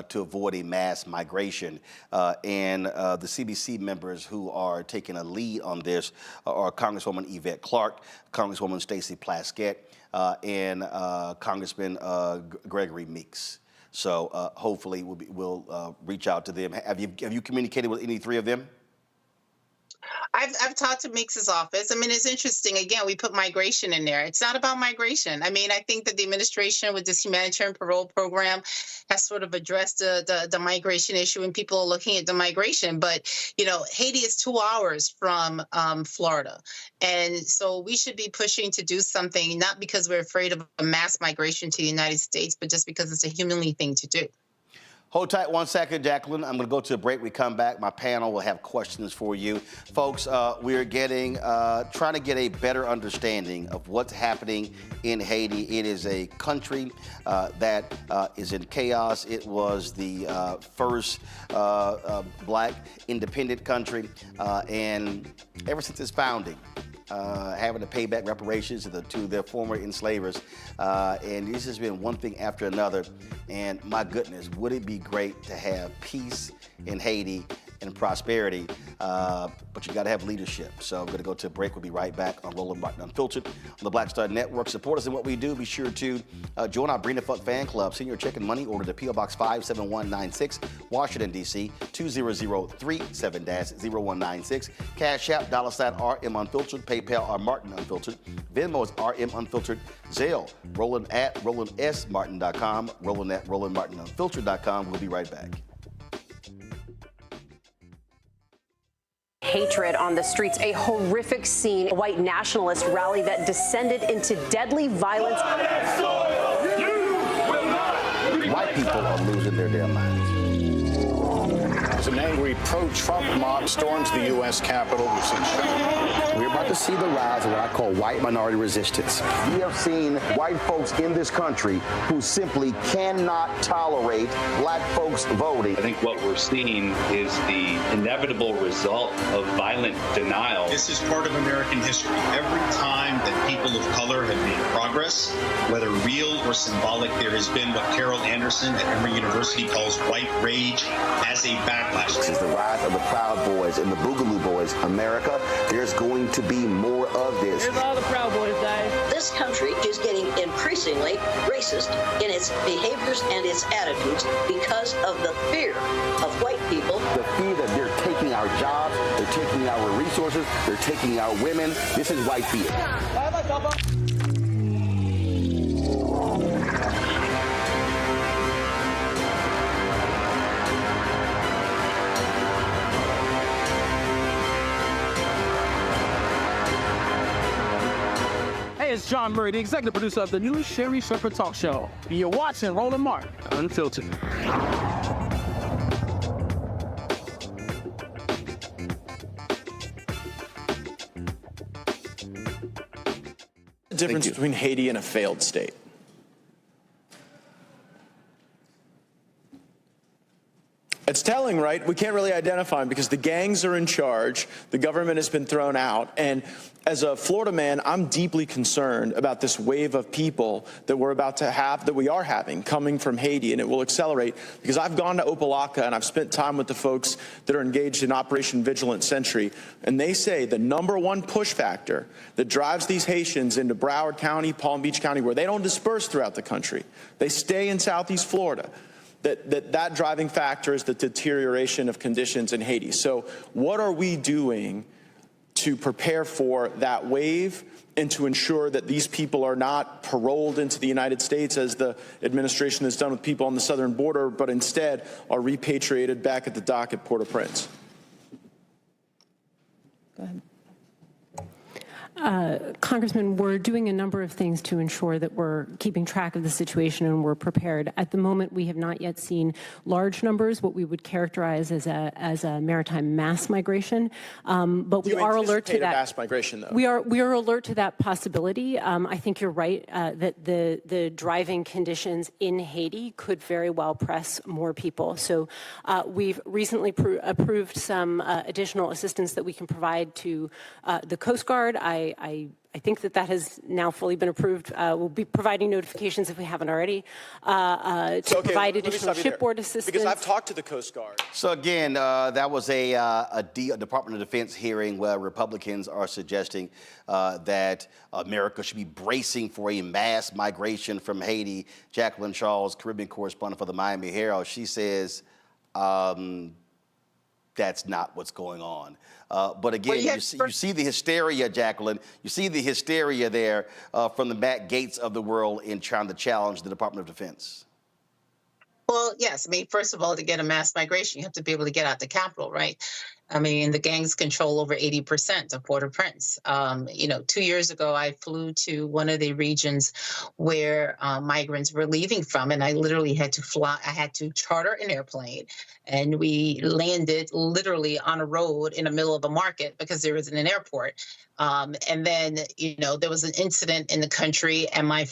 to avoid a mass migration. And the CBC members who are taking a lead on this are Congresswoman Yvette Clarke, Congresswoman Stacey Plaskett, and Congressman Gregory Meeks. So hopefully we'll reach out to them. Have you communicated with any 3 of them? I've talked to Meeks's office. I mean, it's interesting. Again, we put migration in there. It's not about migration. I mean, I think that the administration with this humanitarian parole program has sort of addressed the migration issue, and people are looking at the migration. But, you know, Haiti is 2 hours from Florida. And so we should be pushing to do something, not because we're afraid of a mass migration to the United States, but just because it's a humanly thing to do. Hold tight 1 second, Jacqueline. I'm going to go to a break. We come back. My panel will have questions for you. Folks, we're trying to get a better understanding of what's happening in Haiti. It is a country that is in chaos. It was the first black independent country. And ever since its founding, having to pay back reparations to their former enslavers. And this has been one thing after another. And my goodness, would it be great to have peace in Haiti and prosperity, but you got to have leadership. So I'm going to go to a break. We'll be right back on Roland Martin Unfiltered on the Black Star Network. Support us in what we do. Be sure to join our Brina Fuck fan club. Send your check and money order to P.O. Box 57196, Washington, D.C. 20037-0196. Cash App, $RM Unfiltered. PayPal, R Martin Unfiltered. Venmo is RM Unfiltered. Zelle, Roland at RolandSMartin.com. Roland at RolandMartinUnfiltered.com. We'll be right back. Hatred on the streets, a horrific scene, a white nationalist rally that descended into deadly violence. White people are losing their damn minds. As an angry pro-Trump mob storms the U.S. Capitol, we've seen shooting. We're about to see the rise of what I call white minority resistance. We have seen white folks in this country who simply cannot tolerate black folks voting. I think what we're seeing is the inevitable result of violent denial. This is part of American history. Every time that people of color have made progress, whether real or symbolic, there has been what Carol Anderson at Emory University calls white rage as a backlash. This is the rise of the Proud Boys and the Boogaloo Boys. America, there's going to be more of this. Here's all the Proud Boys, guys. This country is getting increasingly racist in its behaviors and its attitudes because of the fear of white people. The fear that they're taking our jobs, they're taking our resources, they're taking our women. This is white fear. Hey, it's John Murray, the executive producer of the new Sherry Shepherd Talk Show. You're watching Roland Martin Unfiltered. The difference between Haiti and a failed state. It's telling, right? We can't really identify them because the gangs are in charge. The government has been thrown out. And as a Florida man, I'm deeply concerned about this wave of people that we're about to have, that we are having, coming from Haiti, and it will accelerate. Because I've gone to Opelika and I've spent time with the folks that are engaged in Operation Vigilant Sentry, and they say the #1 push factor that drives these Haitians into Broward County, Palm Beach County, where they don't disperse throughout the country, they stay in Southeast Florida. That driving factor is the deterioration of conditions in Haiti. So what are we doing to prepare for that wave and to ensure that these people are not paroled into the United States as the administration has done with people on the southern border, but instead are repatriated back at the dock at Port-au-Prince? Go ahead. Congressman, we're doing a number of things to ensure that we're keeping track of the situation and we're prepared. At the moment, we have not yet seen large numbers, what we would characterize as a maritime mass migration. But we are alert to that. Mass migration, though. We are alert to that possibility. I think you're right that the driving conditions in Haiti could very well press more people. So we've recently approved some additional assistance that we can provide to the Coast Guard. I think that has now fully been approved. We'll be providing notifications if we haven't already to provide additional shipboard assistance. Because I've talked to the Coast Guard. So again, that was a Department of Defense hearing where Republicans are suggesting that America should be bracing for a mass migration from Haiti. Jacqueline Charles, Caribbean correspondent for the Miami Herald, she says that's not what's going on. But again, you see the hysteria, Jacqueline. You see the hysteria there from the Matt Gaetz of the world in trying to challenge the Department of Defense. Well, yes. I mean, first of all, to get a mass migration, you have to be able to get out the capital, right? I mean, the gangs control over 80% of Port-au-Prince. 2 years ago, I flew to one of the regions where migrants were leaving from, and I literally had to fly. I had to charter an airplane, and we landed literally on a road in the middle of a market because there isn't an airport. And then, there was an incident in the country, and my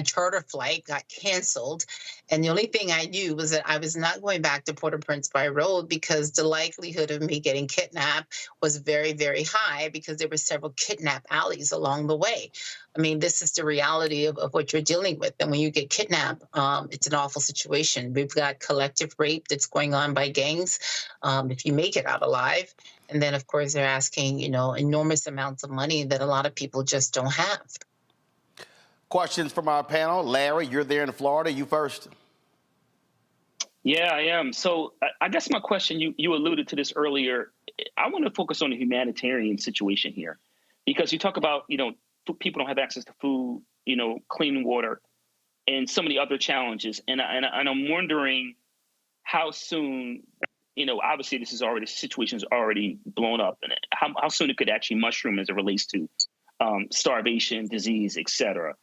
charter flight got canceled. And the only thing I knew was that I was not going back to Port-au-Prince by road because the likelihood of me getting kidnapped was very, very high because there were several kidnap alleys along the way. I mean, this is the reality of what you're dealing with. And when you get kidnapped, it's an awful situation. We've got collective rape that's going on by gangs if you make it out alive. And then, of course, they're asking, enormous amounts of money that a lot of people just don't have. Questions from our panel. Larry, you're there in Florida. You first. Yeah, I am. So I guess my question, you alluded to this earlier. I want to focus on the humanitarian situation here, because you talk about, people don't have access to food, clean water, and so many other challenges. And I'm wondering how soon, obviously this situation is already blown up, and how soon it could actually mushroom as it relates to starvation, disease, et cetera,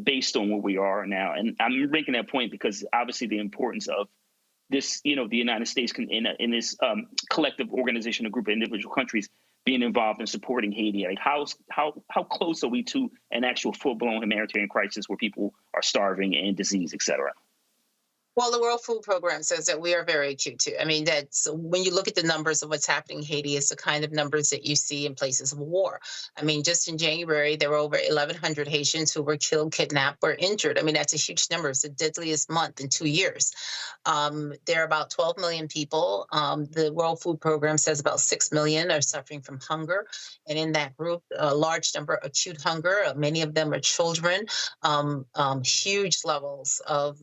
based on where we are now. And I'm making that point because obviously the importance of this, the United States in this collective organization, a group of individual countries being involved in supporting Haiti. Like how close are we to an actual full-blown humanitarian crisis where people are starving and disease, et cetera? Well, the World Food Program says that we are very acute too. I mean, that's when you look at the numbers of what's happening in Haiti, it's the kind of numbers that you see in places of war. I mean, just in January, there were over 1,100 Haitians who were killed, kidnapped, or injured. I mean, that's a huge number. It's the deadliest month in 2 years. There are about 12 million people. The World Food Program says about 6 million are suffering from hunger. And in that group, a large number of acute hunger. Many of them are children. Huge levels of,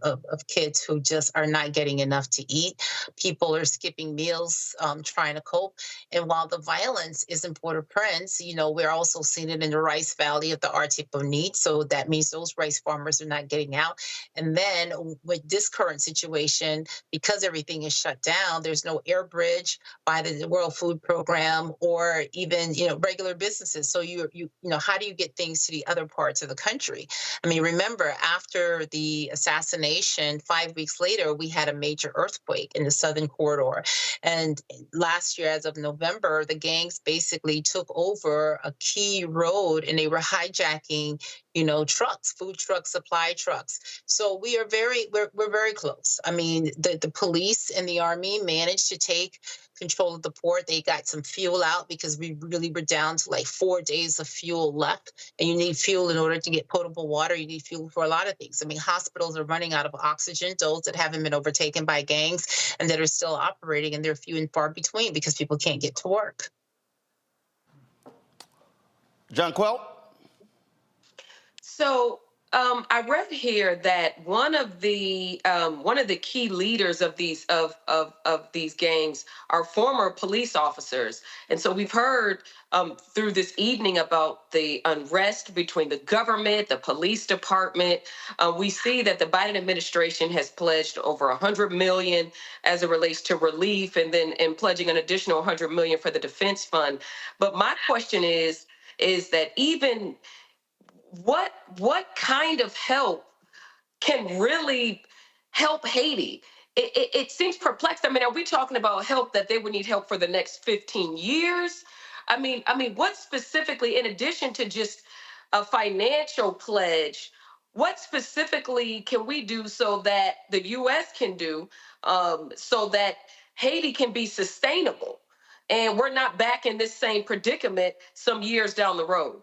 of kids who just are not getting enough to eat. People are skipping meals, trying to cope. And while the violence is in Port-au-Prince, we're also seeing it in the Rice Valley of the Artibonite. So that means those rice farmers are not getting out. And then with this current situation, because everything is shut down, there's no air bridge by the World Food Program or even, regular businesses. So how do you get things to the other parts of the country? I mean, remember, after the assassination, 5 weeks later, we had a major earthquake in the southern corridor. And last year, as of November, the gangs basically took over a key road and they were hijacking, trucks, food trucks, supply trucks. So we're very close. I mean, the police and the army managed to take control of the port. They got some fuel out because we really were down to like 4 days of fuel left. And you need fuel in order to get potable water. You need fuel for a lot of things. I mean, hospitals are running out of oxygen, those that haven't been overtaken by gangs and that are still operating, and they're few and far between because people can't get to work. John Quill. So I read here that one of the key leaders of these gangs are former police officers, and so we've heard through this evening about the unrest between the government, the police department. We see that the Biden administration has pledged over $100 million as it relates to relief, and pledging an additional $100 million for the defense fund. But my question is that even what kind of help can really help Haiti? It seems perplexed. I mean, are we talking about help that they would need help for the next 15 years? I mean, what specifically, in addition to just a financial pledge, what specifically can we do so that the U.S. can do so that Haiti can be sustainable and we're not back in this same predicament some years down the road?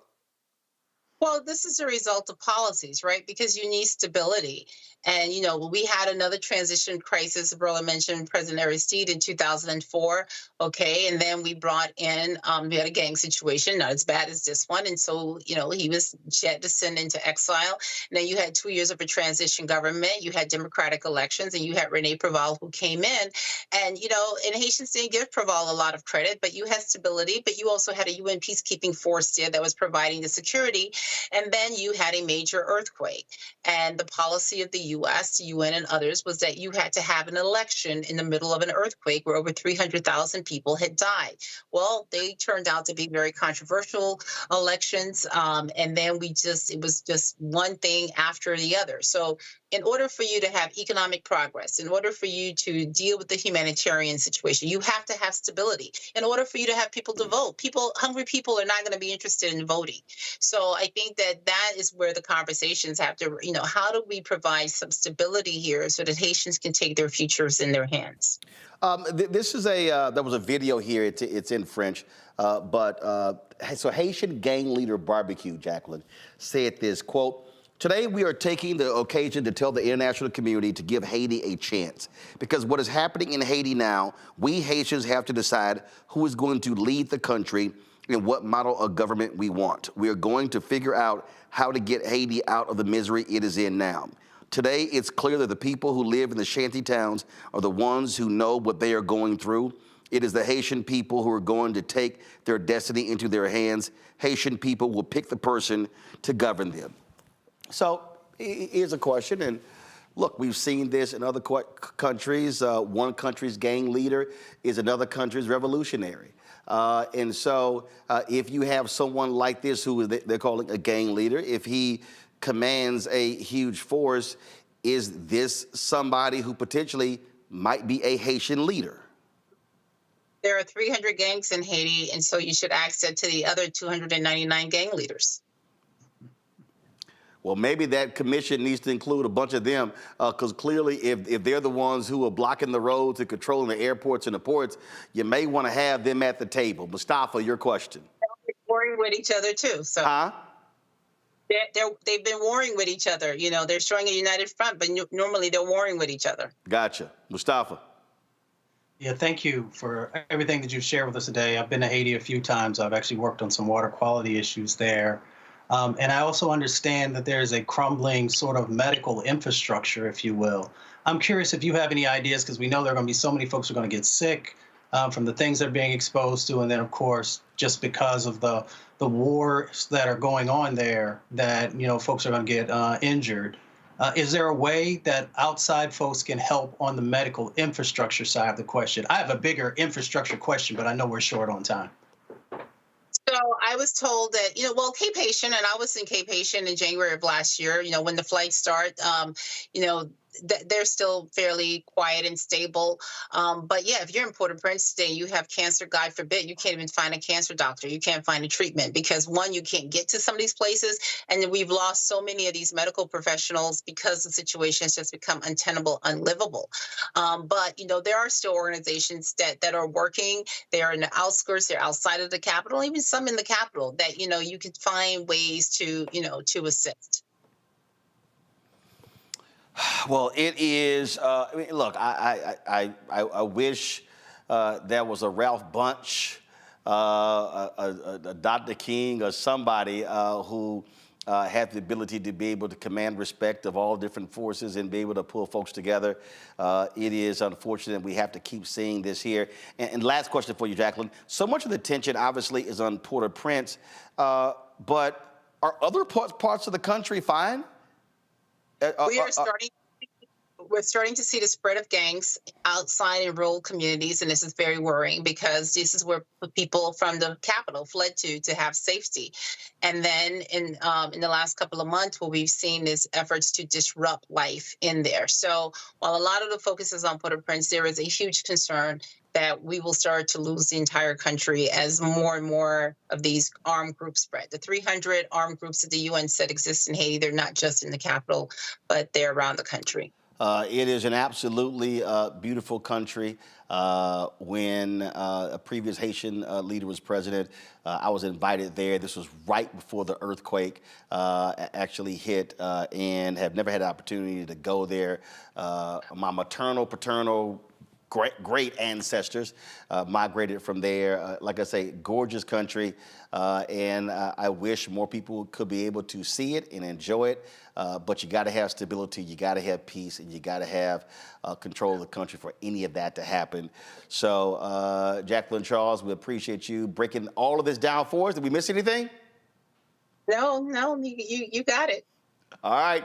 Well, this is a result of policies, right? Because you need stability. And, we had another transition crisis. Rolla mentioned President Aristide in 2004. Okay. And then we brought in, we had a gang situation, not as bad as this one. And so, he was jettisoned into exile. And then you had 2 years of a transition government. You had democratic elections, and you had Rene Preval who came in. And, and Haitians didn't give Preval a lot of credit, but you had stability. But you also had a UN peacekeeping force there that was providing the security. And then you had a major earthquake. And the policy of the U.S., UN, and others was that you had to have an election in the middle of an earthquake where over 300,000 people had died. Well, they turned out to be very controversial elections. And then it was just one thing after the other. So in order for you to have economic progress, in order for you to deal with the humanitarian situation, you have to have stability. In order for you to have people to vote, hungry people are not going to be interested in voting. So I think that is where the conversations have to, how do we provide some stability here so that Haitians can take their futures in their hands? This is there was a video here. It's in French, so Haitian gang leader Barbecue, Jacqueline, said this, quote, "Today we are taking the occasion to tell the international community to give Haiti a chance. Because what is happening in Haiti now, we Haitians have to decide who is going to lead the country and what model of government we want. We are going to figure out how to get Haiti out of the misery it is in now. Today, it's clear that the people who live in the shanty towns are the ones who know what they are going through. It is the Haitian people who are going to take their destiny into their hands. Haitian people will pick the person to govern them." So here's a question, and look, we've seen this in other countries. One country's gang leader is another country's revolutionary. And so if you have someone like this who they're calling a gang leader, if he commands a huge force, is this somebody who potentially might be a Haitian leader? There are 300 gangs in Haiti, and so you should ask that to the other 299 gang leaders. Well, maybe that commission needs to include a bunch of them, because clearly if they're the ones who are blocking the roads and controlling the airports and the ports, you may want to have them at the table. Mustafa, your question. They're warring with each other, too. So they've been warring with each other. They're showing a united front, but normally they're warring with each other. Gotcha. Mustafa. Yeah, thank you for everything that you've shared with us today. I've been to Haiti a few times. I've actually worked on some water quality issues there. And I also understand that there's a crumbling sort of medical infrastructure, if you will. I'm curious if you have any ideas, because we know there are going to be so many folks who are going to get sick from the things they're being exposed to. And then, of course, just because of the wars that are going on there, that, folks are going to get injured. Is there a way that outside folks can help on the medical infrastructure side of the question? I have a bigger infrastructure question, but I know we're short on time. So I was told that, Cape Haitian, and I was in Cape Haitian in January of last year, when the flights start, they're still fairly quiet and stable. But yeah, if you're in Port-au-Prince today, you have cancer, God forbid, you can't even find a cancer doctor. You can't find a treatment because, one, you can't get to some of these places. And then we've lost so many of these medical professionals because the situation has just become untenable, unlivable. But, there are still organizations that are working. They're in the outskirts, they're outside of the capital, even some in the capital that, you can find ways to assist. Well, it is. Look, I wish there was a Ralph Bunche, a Dr. King, or somebody who had the ability to be able to command respect of all different forces and be able to pull folks together. It is unfortunate we have to keep seeing this here. And last question for you, Jacqueline. So much of the attention, obviously, is on Port-au-Prince, but are other parts of the country fine? We're starting to see the spread of gangs outside in rural communities, and this is very worrying because this is where people from the capital fled to have safety. And then in the last couple of months, what we've seen is efforts to disrupt life in there. So while a lot of the focus is on Port-au-Prince, there is a huge concern that we will start to lose the entire country as more and more of these armed groups spread. The 300 armed groups that the UN said exist in Haiti, they're not just in the capital, but they're around the country. It is an absolutely beautiful country. When a previous Haitian leader was president, I was invited there. This was right before the earthquake actually hit, and have never had the opportunity to go there. My maternal, paternal, great ancestors migrated from there. Like I say, gorgeous country, and I wish more people could be able to see it and enjoy it. But you got to have stability, you got to have peace, and you got to have control of the country for any of that to happen. So, Jacqueline Charles, we appreciate you breaking all of this down for us. Did we miss anything? No, you got it. All right.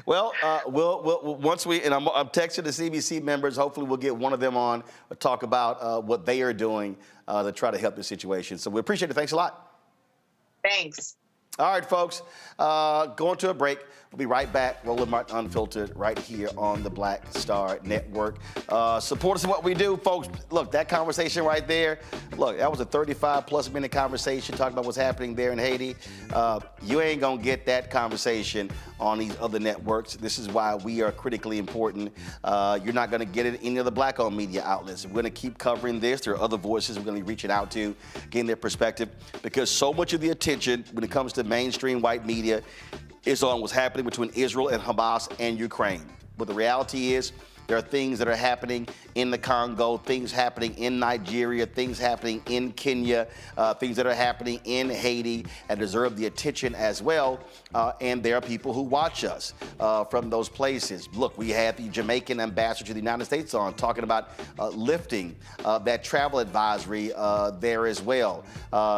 Well, we'll once we, and I'm texting the CBC members, hopefully we'll get one of them on to talk about what they are doing to try to help the situation. So we appreciate it. Thanks a lot. Thanks. All right, folks, going to a break. We'll be right back. Roland Martin Unfiltered right here on the Black Star Network. Support us in what we do, folks. Look, that conversation right there, look, that was a 35-plus minute conversation talking about what's happening there in Haiti. You ain't going to get that conversation on these other networks. This is why we are critically important. You're not going to get it in any of the black-owned media outlets. We're going to keep covering this. There are other voices we're going to be reaching out to, getting their perspective, because so much of the attention when it comes to mainstream white media is on what's happening between Israel and Hamas and Ukraine. But the reality is there are things that are happening in the Congo, things happening in Nigeria, things happening in Kenya, things that are happening in Haiti and deserve the attention as well. And there are people who watch us from those places. Look, we had the Jamaican ambassador to the United States on talking about lifting that travel advisory there as well.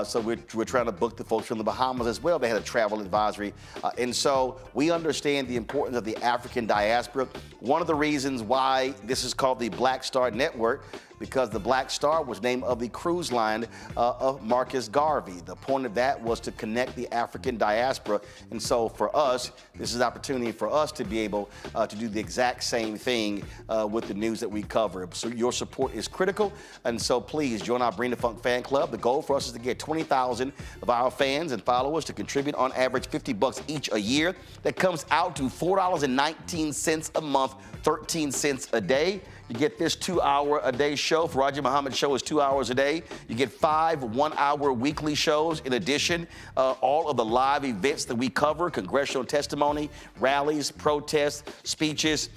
So we're trying to book the folks from the Bahamas as well. They had a travel advisory. And so we understand the importance of the African diaspora. One of the reasons why this is called the Black Star Network, because the Black Star was named of the cruise line of Marcus Garvey. The point of that was to connect the African diaspora. And so for us, this is an opportunity for us to be able to do the exact same thing with the news that we cover. So your support is critical. And so please join our Bring the Funk fan club. The goal for us is to get 20,000 of our fans and followers to contribute on average $50 each a year. That comes out to $4.19 a month, 13 cents a day. You get this 2-hour-a-day show. Faraji Muhammad's show is 2 hours a day. You get 5 one-hour weekly shows. In addition, all of the live events that we cover, congressional testimony, rallies, protests, speeches.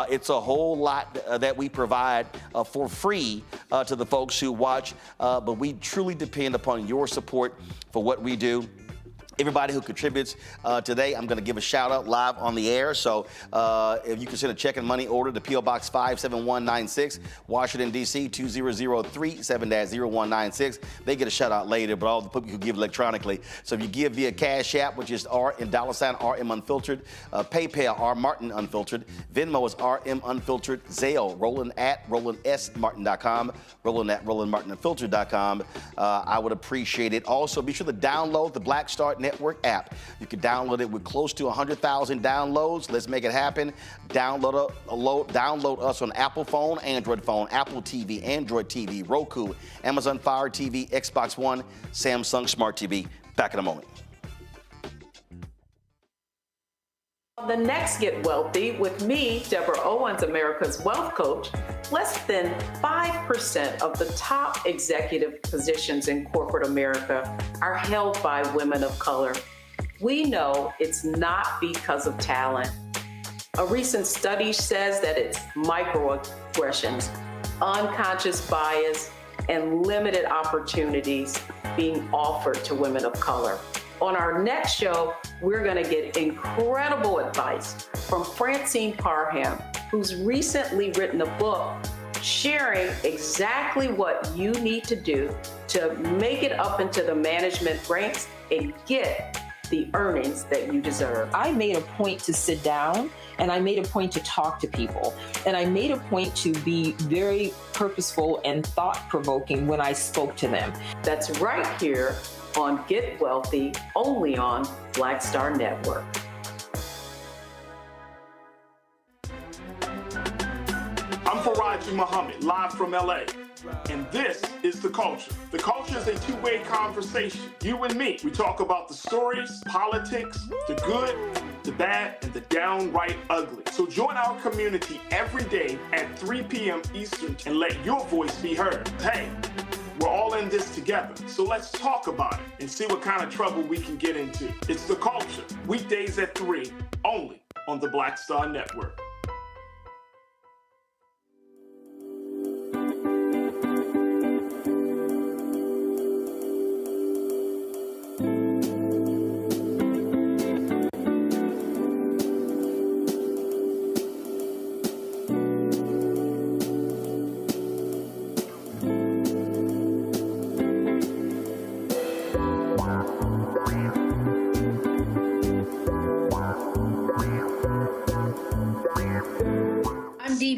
It's a whole lot that we provide for free to the folks who watch. But we truly depend upon your support for what we do. Everybody who contributes today, I'm going to give a shout out live on the air. So if you can send a check and money order to P.O. Box 57196, Washington, D.C. 20037-0196. They get a shout out later, but all the people who give electronically. So if you give via Cash App, which is RM Unfiltered, PayPal, R Martin Unfiltered, Venmo is RM Unfiltered, Zelle, Roland at RolandSMartin.com, Roland at RolandMartinUnfiltered.com. I would appreciate it. Also, be sure to download the Black Star Network app. You can download it with close to 100,000 downloads. Let's make it happen. Download us on Apple phone, Android phone, Apple TV, Android TV, Roku, Amazon Fire TV, Xbox One, Samsung Smart TV. Back in a moment. The next Get Wealthy with me, Deborah Owens, America's Wealth Coach. Less than 5% of the top executive positions in corporate America are held by women of color. We know it's not because of talent. A recent study says that it's microaggressions, unconscious bias, and limited opportunities being offered to women of color. On our next show, we're going to get incredible advice from Francine Parham, who's recently written a book sharing exactly what you need to do to make it up into the management ranks and get the earnings that you deserve. I made a point to sit down and I made a point to talk to people. And I made a point to be very purposeful and thought-provoking when I spoke to them. That's right here on Get Wealthy, only on Black Star Network. I'm for Taraji Muhammad, live from LA. And this is The Culture. The Culture is a two-way conversation. You and me. We talk about the stories, politics, the good, the bad, and the downright ugly. So join our community every day at 3 p.m. Eastern and let your voice be heard. Hey, we're all in this together. So let's talk about it and see what kind of trouble we can get into. It's The Culture, weekdays at 3, only on the Black Star Network.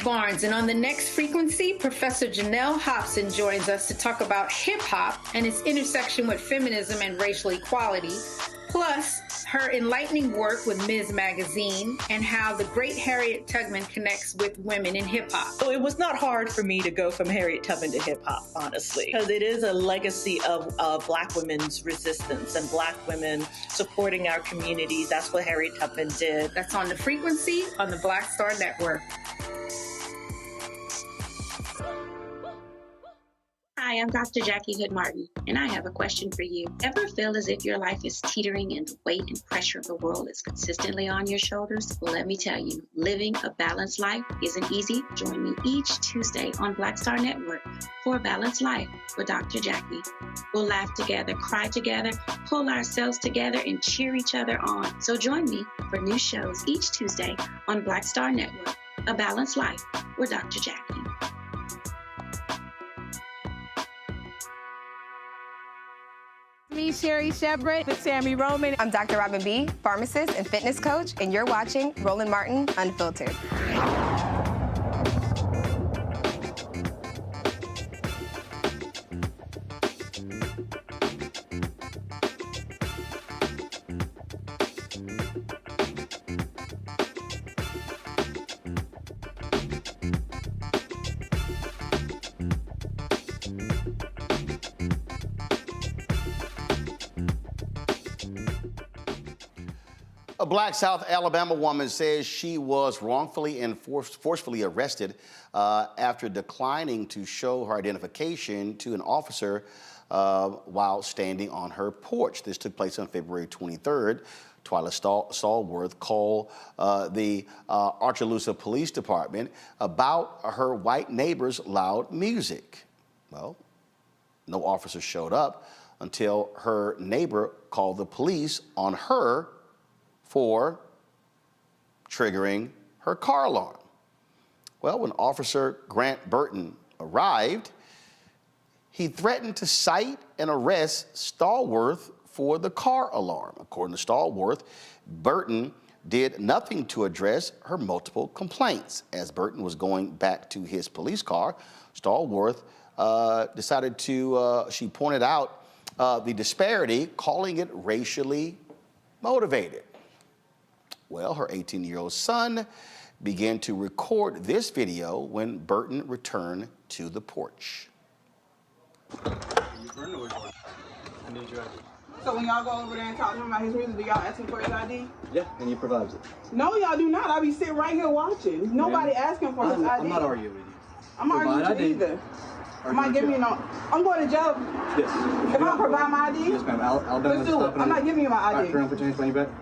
Barnes, and on the next frequency, Professor Janelle Hobson joins us to talk about hip-hop and its intersection with feminism and racial equality, plus her enlightening work with Ms. Magazine and how the great Harriet Tubman connects with women in hip-hop. So it was not hard for me to go from Harriet Tubman to hip-hop, honestly, because it is a legacy of Black women's resistance and Black women supporting our communities. That's what Harriet Tubman did. That's on the frequency on the Black Star Network. Hi, I'm Dr. Jackie Hood Martin, and I have a question for you. Ever feel as if your life is teetering and the weight and pressure of the world is consistently on your shoulders? Well, let me tell you, living a balanced life isn't easy. Join me each Tuesday on Black Star Network for A Balanced Life with Dr. Jackie. We'll laugh together, cry together, pull ourselves together, and cheer each other on. So join me for new shows each Tuesday on Black Star Network, A Balanced Life with Dr. Jackie. Me, Sherry Shepard, with Sammy Roman. I'm Dr. Robin B., pharmacist and fitness coach, and you're watching Roland Martin Unfiltered. A black South Alabama woman says she was wrongfully and forcefully arrested after declining to show her identification to an officer while standing on her porch. This took place on February 23rd. Twyla Stallworth called the Archaloosa Police Department about her white neighbor's loud music. Well, no officer showed up until her neighbor called the police on her for triggering her car alarm. Well, when Officer Grant Burton arrived, he threatened to cite and arrest Stallworth for the car alarm. According to Stallworth, Burton did nothing to address her multiple complaints. As Burton was going back to his police car, Stallworth decided to, she pointed out the disparity, calling it racially motivated. Well, her 18-year-old son began to record this video when Burton returned to the porch. So when y'all go over there and talk to him about his music, do y'all ask him for his ID? Yeah, and he provides it. No, y'all do not. I be sitting right here watching. Nobody asking for his ID. I'm not arguing with you. I'm not arguing with you either. I'm not giving you no. I'm going to jail. Yes. If I don't provide my ID? Yes, ma'am. Let's do it. I'm not giving you my ID. All right, turn around, put your hands behind your back.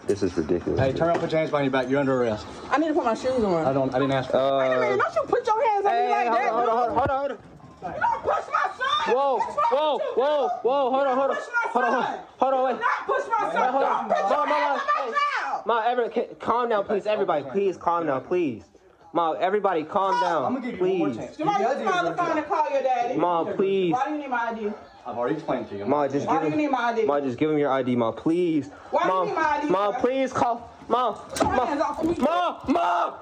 This is ridiculous. Hey, turn around, put your hands behind your back. You're under arrest. I need to put my shoes on. I didn't ask for it. Wait a minute, don't you put your hands on me like that. Hold on. You don't push my son. Whoa, hold on, wait. Do not push my son. Don't put your hands on my child. Calm down, please. Everybody, please calm down, please. Mom, everybody, calm down, I'm gonna give you please. one more chance. Jamal, you call the phone and call your daddy. Mom, please. Why do you need my ID? I've already explained to you. Ma, just Why do you need my ID? Ma, just give him your ID, Ma, please. Why do Ma, you need my ID? Ma, please call. Ma,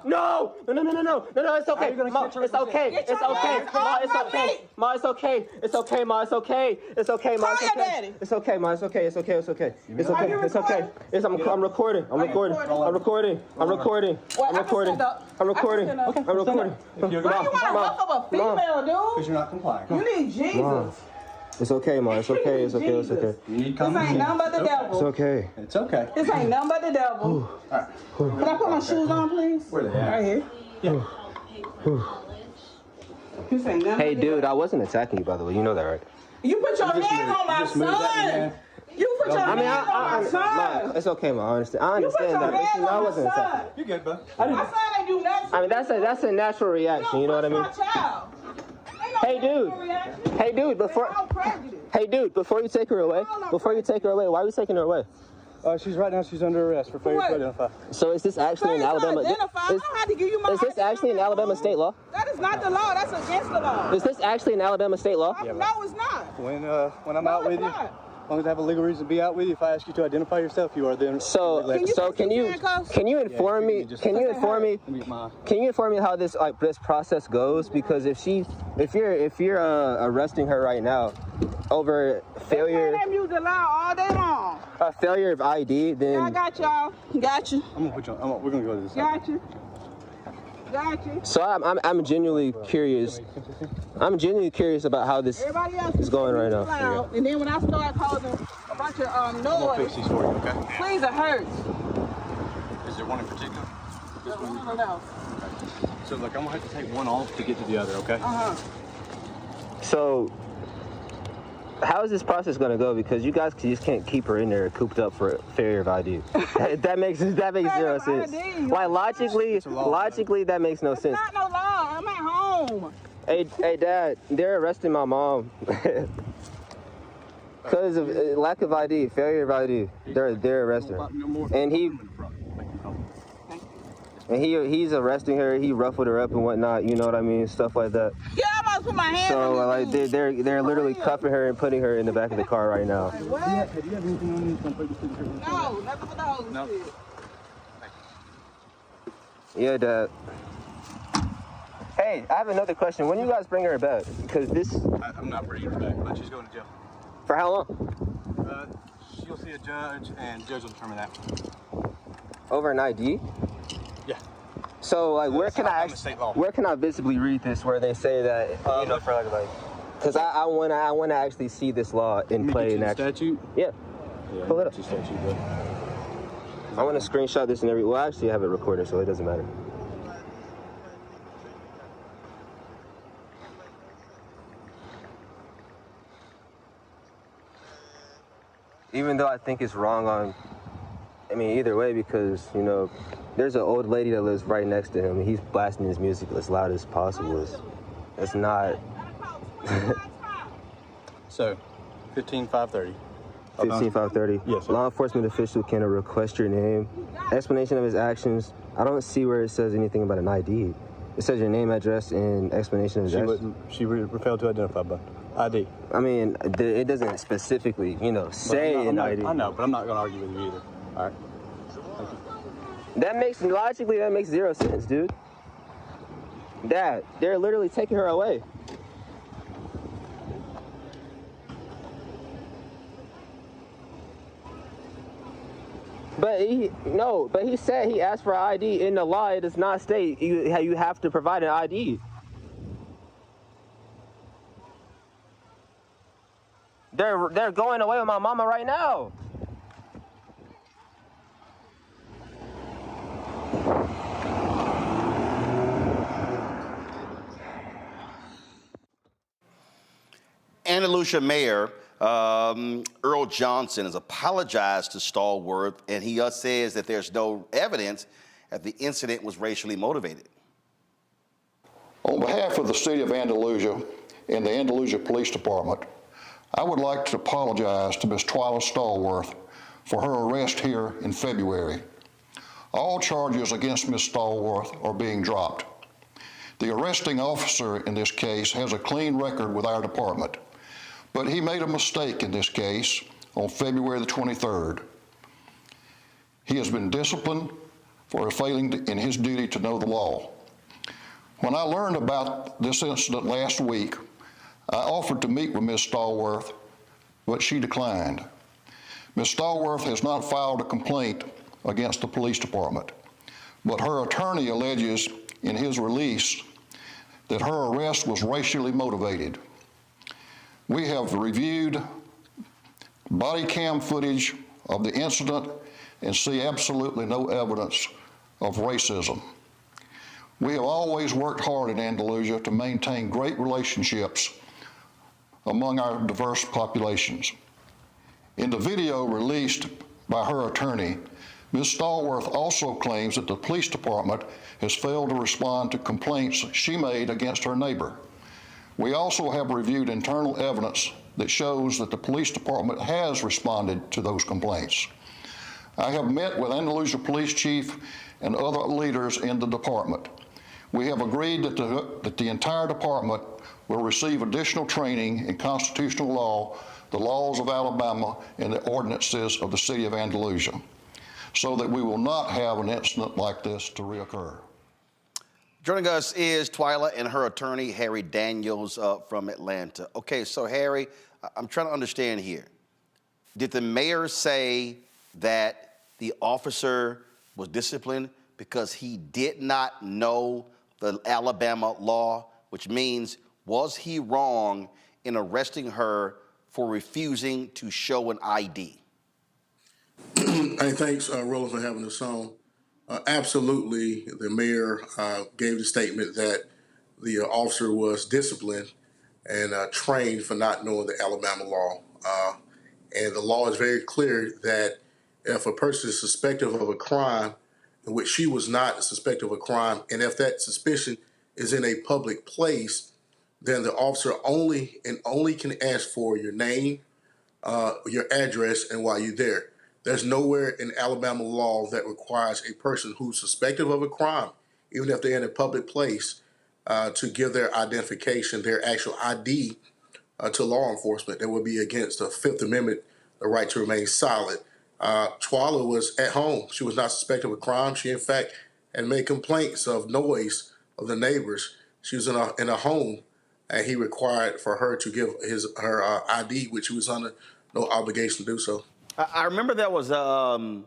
no, it's okay. Ma, it's okay. It's okay. Ma, it's okay. Ma, it's okay. It's okay, Ma, it's okay. It's okay, Ma, it's okay. It's okay, Ma, it's okay. It's okay. It's okay. It's okay. It's okay. I'm recording. I'm recording. I'm recording. I'm recording. I'm recording. I'm recording. Okay. I'm recording. Why you want to look up a female, dude? Because you're not complying. You need Jesus. It's okay, Ma. It's okay. It's okay. It's okay. You need This ain't nothing but the devil. It's okay. It's okay. This ain't nothing but the devil. Can I put my shoes on, please? Where they at? Right here. Yeah. This ain't nothing Hey, but the dude, I wasn't attacking you, by the way. You know that, right? You put your hand on my son. You put your hand on my son. Ma, it's okay, Ma. I understand. You put your that. hand I on wasn't my son. attacking. You good, bud? My son ain't do nothing. I mean, that's a natural reaction. You know what I mean? My child. Hey, dude, before you take her away, why are you taking her away? Right now she's under arrest for failure to identify. So is this actually in Alabama? Is this actually in Alabama state law? That is not the law. That's against the law. Is this actually in Alabama state law? No, it's not. When I'm out with you, as long as I have a legal reason to be out with you, if I ask you to identify yourself, you are then. Can you inform me? Can you inform me how this process goes? Because if you're arresting her right now over failure, they music loud all day long. A failure of ID, then I got y'all. Got you. I'm gonna put you on. We're gonna go to this. Got you. Got you. So I'm genuinely curious. I'm genuinely curious about how this is going right now. Loud, and then when I start causing a bunch of noise, fix these for you, okay? Please, it hurts. Is there one in particular? This one? I don't know. Okay. So look, I'm gonna have to take one off to get to the other, okay? So how is this process going to go? Because you guys just can't keep her in there cooped up for failure of ID. that makes zero sense. Why logically that makes no sense. Not no law. I'm at home. Hey, Dad, they're arresting my mom because of lack of ID, failure of ID. They're arresting her, and he's arresting her. He ruffled her up and whatnot. You know what I mean? Stuff like that. Yeah, I'm about to put my hands on you. They're literally cuffing her and putting her in the back of the car right now. What? Do you have anything on you? No, nothing but the hose. No. Yeah, Dad. Hey, I have another question. When you guys bring her back? Because I'm not bringing her back, but she's going to jail. For how long? She'll see a judge, and the judge will determine that. Over an ID? Yeah. So, like, where can I visibly read this where they say that, for like, because I want to actually see this law in play in action. Statute? Yeah. Pull it up. Statute, but I want to screenshot this and well, actually I have it recorded, so it doesn't matter. Even though I think it's wrong either way, because, there's an old lady that lives right next to him, and he's blasting his music as loud as possible. It's not... So, 15-530. 15-530. Yes, sir. Law enforcement official can request your name, explanation of his actions. I don't see where it says anything about an ID. It says your name, address, and explanation of his actions. She failed to identify, but ID. I mean, it doesn't specifically, say an ID. I know, but I'm not going to argue with you either. All right. Logically, that makes zero sense, dude. Dad, they're literally taking her away. But he said he asked for an ID. In the law, it does not state you have to provide an ID. They're going away with my mama right now. Andalusia Mayor Earl Johnson has apologized to Stallworth, and he says that there's no evidence that the incident was racially motivated. On behalf of the city of Andalusia and the Andalusia Police Department, I would like to apologize to Ms. Twyla Stallworth for her arrest here in February. All charges against Ms. Stallworth are being dropped. The arresting officer in this case has a clean record with our department, But he made a mistake in this case on February the 23rd. He has been disciplined for failing in his duty to know the law. When I learned about this incident last week, I offered to meet with Ms. Stallworth, but she declined. Ms. Stallworth has not filed a complaint against the police department, but her attorney alleges in his release that her arrest was racially motivated. We have reviewed body cam footage of the incident and see absolutely no evidence of racism. We have always worked hard in Andalusia to maintain great relationships among our diverse populations. In the video released by her attorney, Ms. Stallworth also claims that the police department has failed to respond to complaints she made against her neighbor. We also have reviewed internal evidence that shows that the police department has responded to those complaints. I have met with Andalusia Police Chief and other leaders in the department. We have agreed that the entire department will receive additional training in constitutional law, the laws of Alabama, and the ordinances of the city of Andalusia, so that we will not have an incident like this to reoccur. Joining us is Twyla and her attorney, Harry Daniels from Atlanta. Okay, so Harry, I'm trying to understand here. Did the mayor say that the officer was disciplined because he did not know the Alabama law, which means, was he wrong in arresting her for refusing to show an ID? Hey, thanks, Roland, for having us on. Absolutely, the mayor gave the statement that the officer was disciplined and trained for not knowing the Alabama law. And the law is very clear that if a person is suspected of a crime, in which she was not suspected of a crime, and if that suspicion is in a public place, then the officer only can ask for your name, your address, and why you're there. There's nowhere in Alabama law that requires a person who's suspected of a crime, even if they're in a public place, to give their identification, their actual ID, to law enforcement. That would be against the Fifth Amendment, the right to remain silent. Twyla was at home. She was not suspected of a crime. She, in fact, had made complaints of noise of the neighbors. She was in a home, and he required for her to give her ID, which she was under no obligation to do so. I remember there was an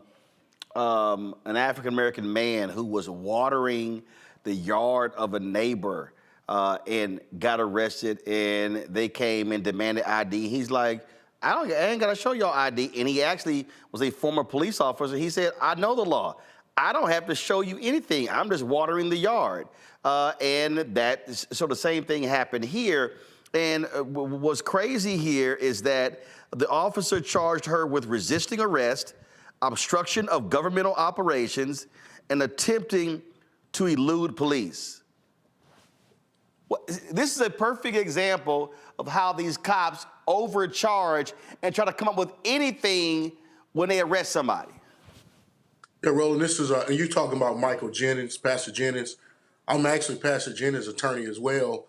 African-American man who was watering the yard of a neighbor and got arrested, and they came and demanded ID. He's like, I ain't got to show y'all ID. And he actually was a former police officer. He said, I know the law. I don't have to show you anything. I'm just watering the yard. So the same thing happened here. And what's crazy here is that the officer charged her with resisting arrest, obstruction of governmental operations, and attempting to elude police. This is a perfect example of how these cops overcharge and try to come up with anything when they arrest somebody. Yeah, Roland, this is, and you're talking about Michael Jennings, Pastor Jennings. I'm actually Pastor Jennings' attorney as well.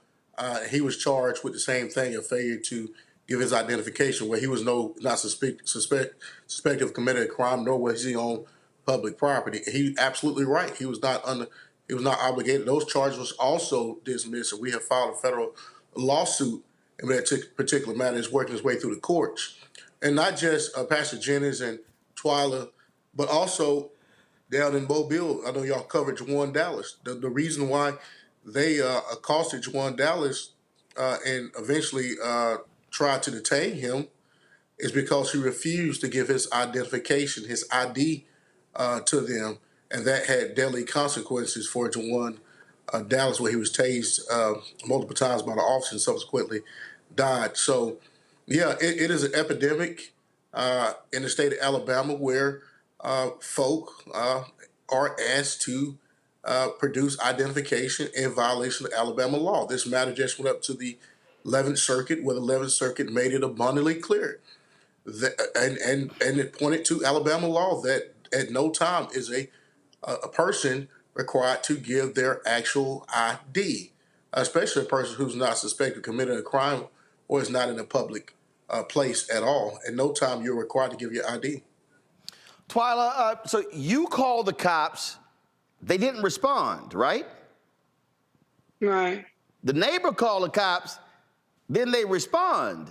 He was charged with the same thing, a failure to give his identification, where he was not suspected of committing a crime, nor was he on public property. He absolutely right. He was not obligated. Those charges was also dismissed, and we have filed a federal lawsuit in that particular matter. Is working its way through the courts, and not just Pastor Jennings and Twyla, but also down in Mobile. I know y'all covered Juwan Dallas. The reason why they accosted Juwan Dallas and eventually tried to detain him is because he refused to give his identification, his ID, to them, and that had deadly consequences for Juwan Dallas, where he was tased multiple times by the officer and subsequently died. So, yeah, it is an epidemic in the state of Alabama where folk are asked to produce identification in violation of Alabama law. This matter just went up to the 11th Circuit, where the 11th Circuit made it abundantly clear that, and it pointed to Alabama law that at no time is a person required to give their actual ID, especially a person who's not suspected of committing a crime or is not in a public place at all. And no time you're required to give your ID. Twyla, so you called the cops. They didn't respond, right? Right. The neighbor called the cops, then they respond.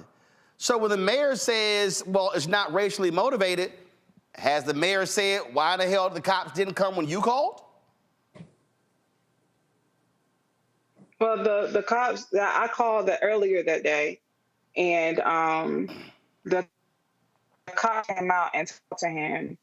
So when the mayor says, well, it's not racially motivated, has the mayor said why the hell the cops didn't come when you called? Well, the cops, I called earlier that day, and the cop came out and talked to him,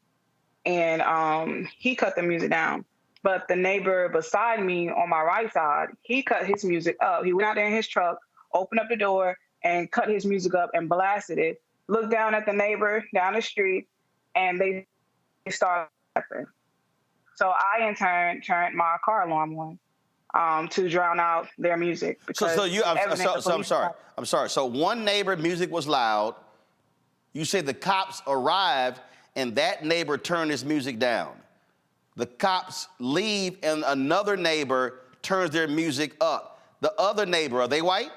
and he cut the music down. But the neighbor beside me on my right side, he cut his music up. He went out there in his truck, opened up the door, and cut his music up and blasted it. Looked down at the neighbor down the street, and they started laughing. So I, in turn, turned my car alarm on to drown out their music. I'm sorry. So one neighbor music was loud. You said the cops arrived, and that neighbor turned his music down. The cops leave, and another neighbor turns their music up. The other neighbor, are they white?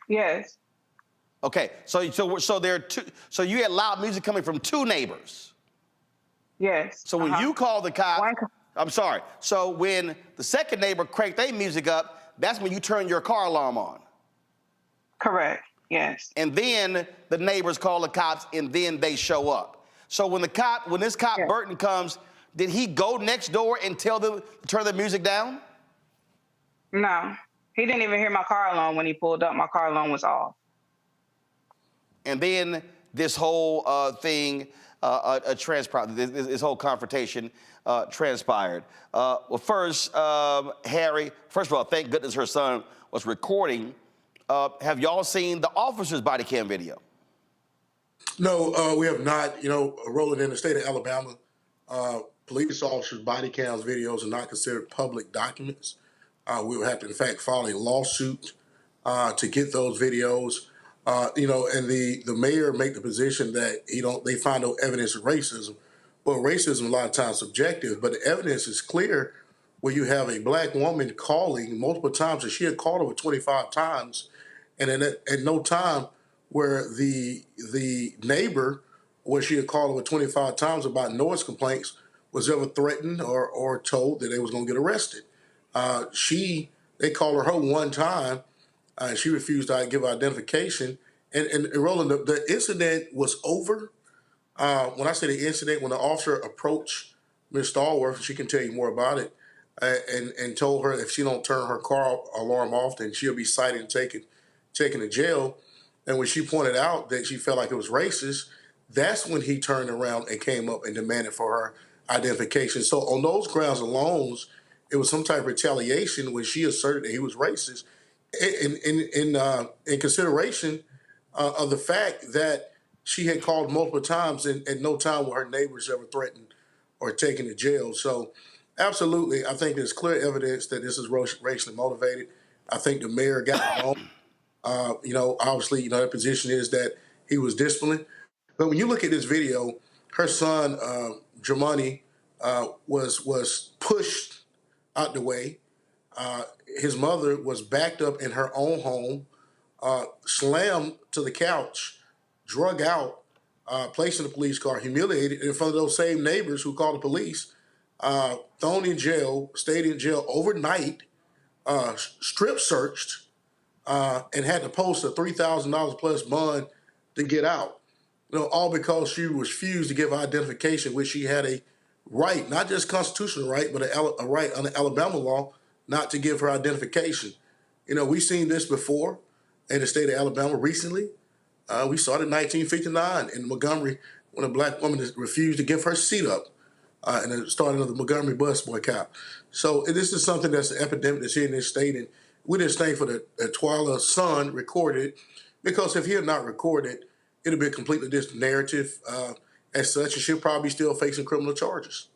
Yes. Okay, so there are two. So you had loud music coming from two neighbors. Yes. So when you call the cops, I'm sorry. So when the second neighbor cranked their music up, that's when you turn your car alarm on. Correct. Yes. And then the neighbors call the cops, and then they show up. So when this cop Burton comes, did he go next door and tell them to turn the music down? No, he didn't even hear my car alarm when he pulled up. My car alarm was off. And then this whole thing transpired. This whole confrontation transpired. Well, first, Harry. First of all, thank goodness her son was recording. Have y'all seen the officer's body cam video? No, we have not. You know, rolling in the state of Alabama, police officers' body cams videos are not considered public documents. We would have to, in fact, file a lawsuit to get those videos. You know, and the mayor make the position that they find no evidence of racism. But racism a lot of times subjective. But the evidence is clear where you have a black woman calling multiple times, and she had called over 25 times, and at no time where the neighbor, where she had called over 25 times about noise complaints, was ever threatened or told that they was going to get arrested. They called her one time. She refused to give identification. And Roland, the incident was over. When I say the incident, when the officer approached Ms. Stallworth, she can tell you more about it, and told her if she don't turn her car alarm off, then she'll be cited and taken to jail. And when she pointed out that she felt like it was racist, that's when he turned around and came up and demanded for her identification. So on those grounds alone, it was some type of retaliation when she asserted that he was racist in consideration of the fact that she had called multiple times and at no time were her neighbors ever threatened or taken to jail. So absolutely, I think there's clear evidence that this is racially motivated. I think the mayor got it wrong. Obviously, the position is that he was disciplined. But when you look at this video, her son, Jermani, was pushed out the way. His mother was backed up in her own home, slammed to the couch, drug out, placed in a police car, humiliated in front of those same neighbors who called the police, thrown in jail, stayed in jail overnight, strip searched, and had to post a $3,000 plus bond to get out. All because she refused to give identification, which she had a right, not just constitutional right, but a right under Alabama law not to give her identification. We've seen this before in the state of Alabama recently. We saw it in 1959 in Montgomery when a black woman refused to give her seat up and it started the Montgomery bus boycott. So this is something that's an epidemic that's here in this state, and we just thankful that Twyla's son recorded it, because if he had not recorded it, it'd be a completely different narrative as such, and she'll probably be still facing criminal charges.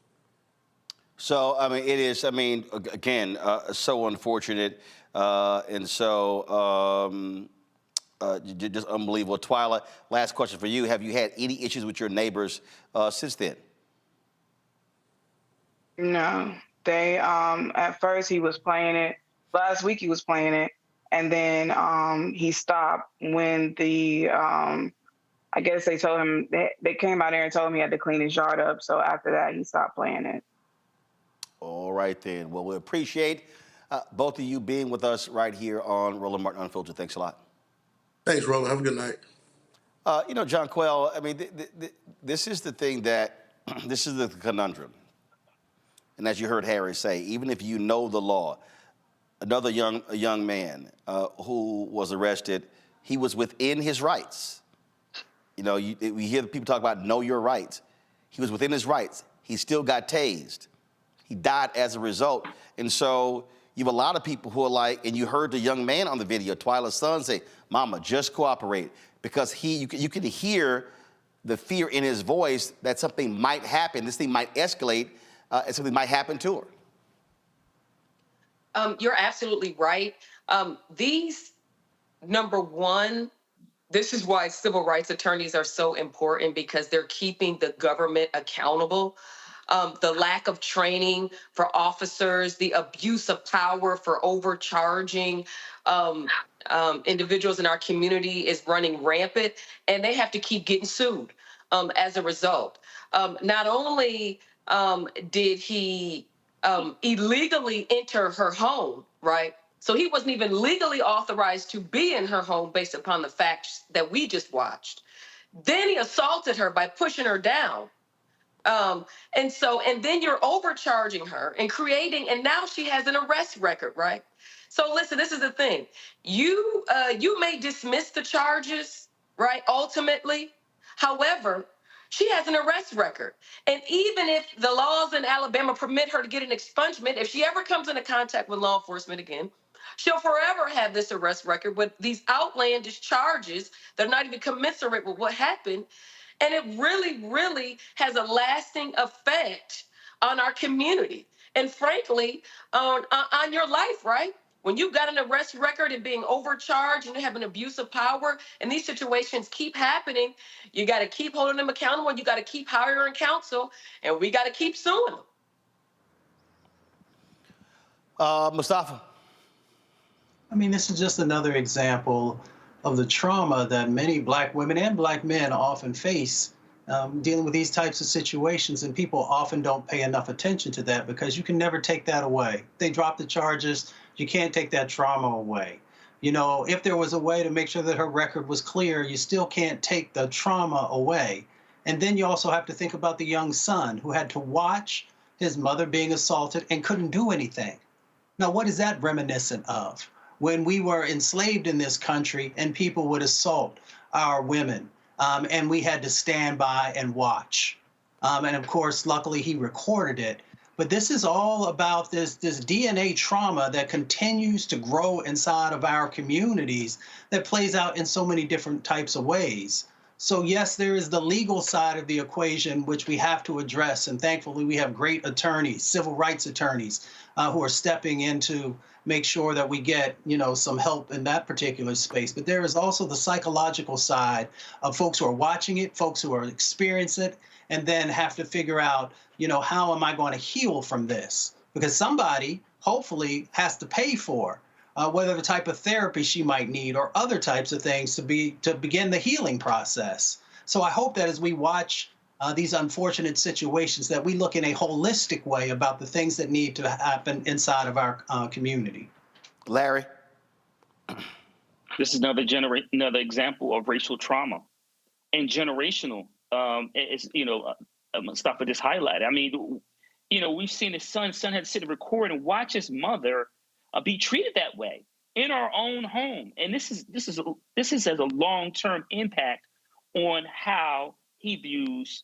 So, it is, again, so unfortunate and so just unbelievable. Twyla, last question for you. Have you had any issues with your neighbors since then? No. They, at first he was playing it. Last week he was playing it. And then he stopped when the, I guess they told him, they came out there and told him he had to clean his yard up. So after that, he stopped playing it. All right, then. Well, we appreciate both of you being with us right here on Roland Martin Unfiltered. Thanks a lot. Thanks, Roland. Have a good night. John Quell, I mean, this is the thing that, this is the conundrum. And as you heard Harry say, even if you know the law, another young man who was arrested, he was within his rights. We hear people talk about know your rights. He was within his rights. He still got tased. He died as a result. And so you have a lot of people who are like, and you heard the young man on the video, Twyla's son, say, "Mama, just cooperate." Because you can hear the fear in his voice that something might happen, this thing might escalate, and something might happen to her. You're absolutely right. Number one, this is why civil rights attorneys are so important, because they're keeping the government accountable. The lack of training for officers, the abuse of power for overcharging individuals in our community is running rampant, and they have to keep getting sued as a result. Not only did he illegally enter her home, right? So he wasn't even legally authorized to be in her home based upon the facts that we just watched. Then he assaulted her by pushing her down. And then you're overcharging her and and now she has an arrest record, right? So listen, this is the thing. You may dismiss the charges, right, ultimately. However, she has an arrest record. And even if the laws in Alabama permit her to get an expungement, if she ever comes into contact with law enforcement again, she'll forever have this arrest record with these outlandish charges that are not even commensurate with what happened. And it really, really has a lasting effect on our community and, frankly, on your life, right? When you've got an arrest record and being overcharged and you have an abuse of power and these situations keep happening, you got to keep holding them accountable and you got to keep hiring counsel and we got to keep suing them. Mustafa. I mean, this is just another example of the trauma that many Black women and Black men often face dealing with these types of situations, and people often don't pay enough attention to that because you can never take that away. They drop the charges, you can't take that trauma away. If there was a way to make sure that her record was clear, you still can't take the trauma away. And then you also have to think about the young son who had to watch his mother being assaulted and couldn't do anything. Now, what is that reminiscent of? When we were enslaved in this country and people would assault our women, and we had to stand by and watch. And of course, luckily he recorded it. But this is all about this DNA trauma that continues to grow inside of our communities that plays out in so many different types of ways. So yes, there is the legal side of the equation, which we have to address. And thankfully, we have great attorneys, civil rights attorneys, who are stepping in to make sure that we get, some help in that particular space. But there is also the psychological side of folks who are watching it, folks who are experiencing it, and then have to figure out, how am I going to heal from this? Because somebody hopefully has to pay for whether the type of therapy she might need or other types of things to begin the healing process. So I hope that as we watch these unfortunate situations, that we look in a holistic way about the things that need to happen inside of our community. Larry? This is another example of racial trauma and generational. Mustafa just highlighted. I mean, we've seen his son had to sit and record and watch his mother be treated that way in our own home, and this has a long-term impact on how he views,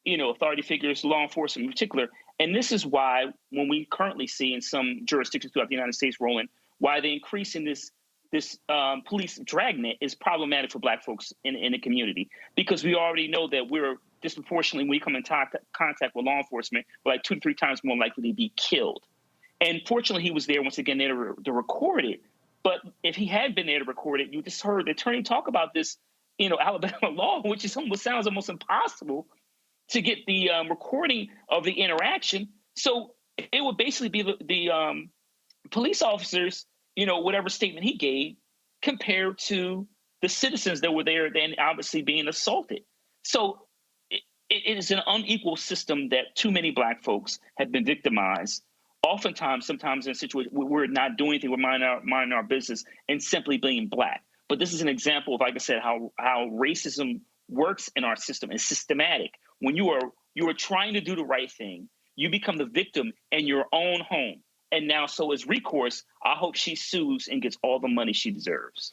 authority figures, law enforcement in particular. And this is why, when we currently see in some jurisdictions throughout the United States, Roland, why the increase in this police dragnet is problematic for Black folks in the community, because we already know that we're disproportionately, when we come in contact with law enforcement, we're like 2 to 3 times more likely to be killed. And fortunately, he was there once again there to record it. But if he had been there to record it, you just heard the attorney talk about this, Alabama law, which sounds almost impossible to get the recording of the interaction. So it would basically be the police officers whatever statement he gave compared to the citizens that were there then obviously being assaulted. So it is an unequal system that too many Black folks have been victimized. Oftentimes, sometimes in a situation where we're not doing anything, we're minding our business and simply being Black. But this is an example of, like I said, how racism works in our system. It's systematic. When you are trying to do the right thing, you become the victim in your own home. And now, so as recourse, I hope she sues and gets all the money she deserves.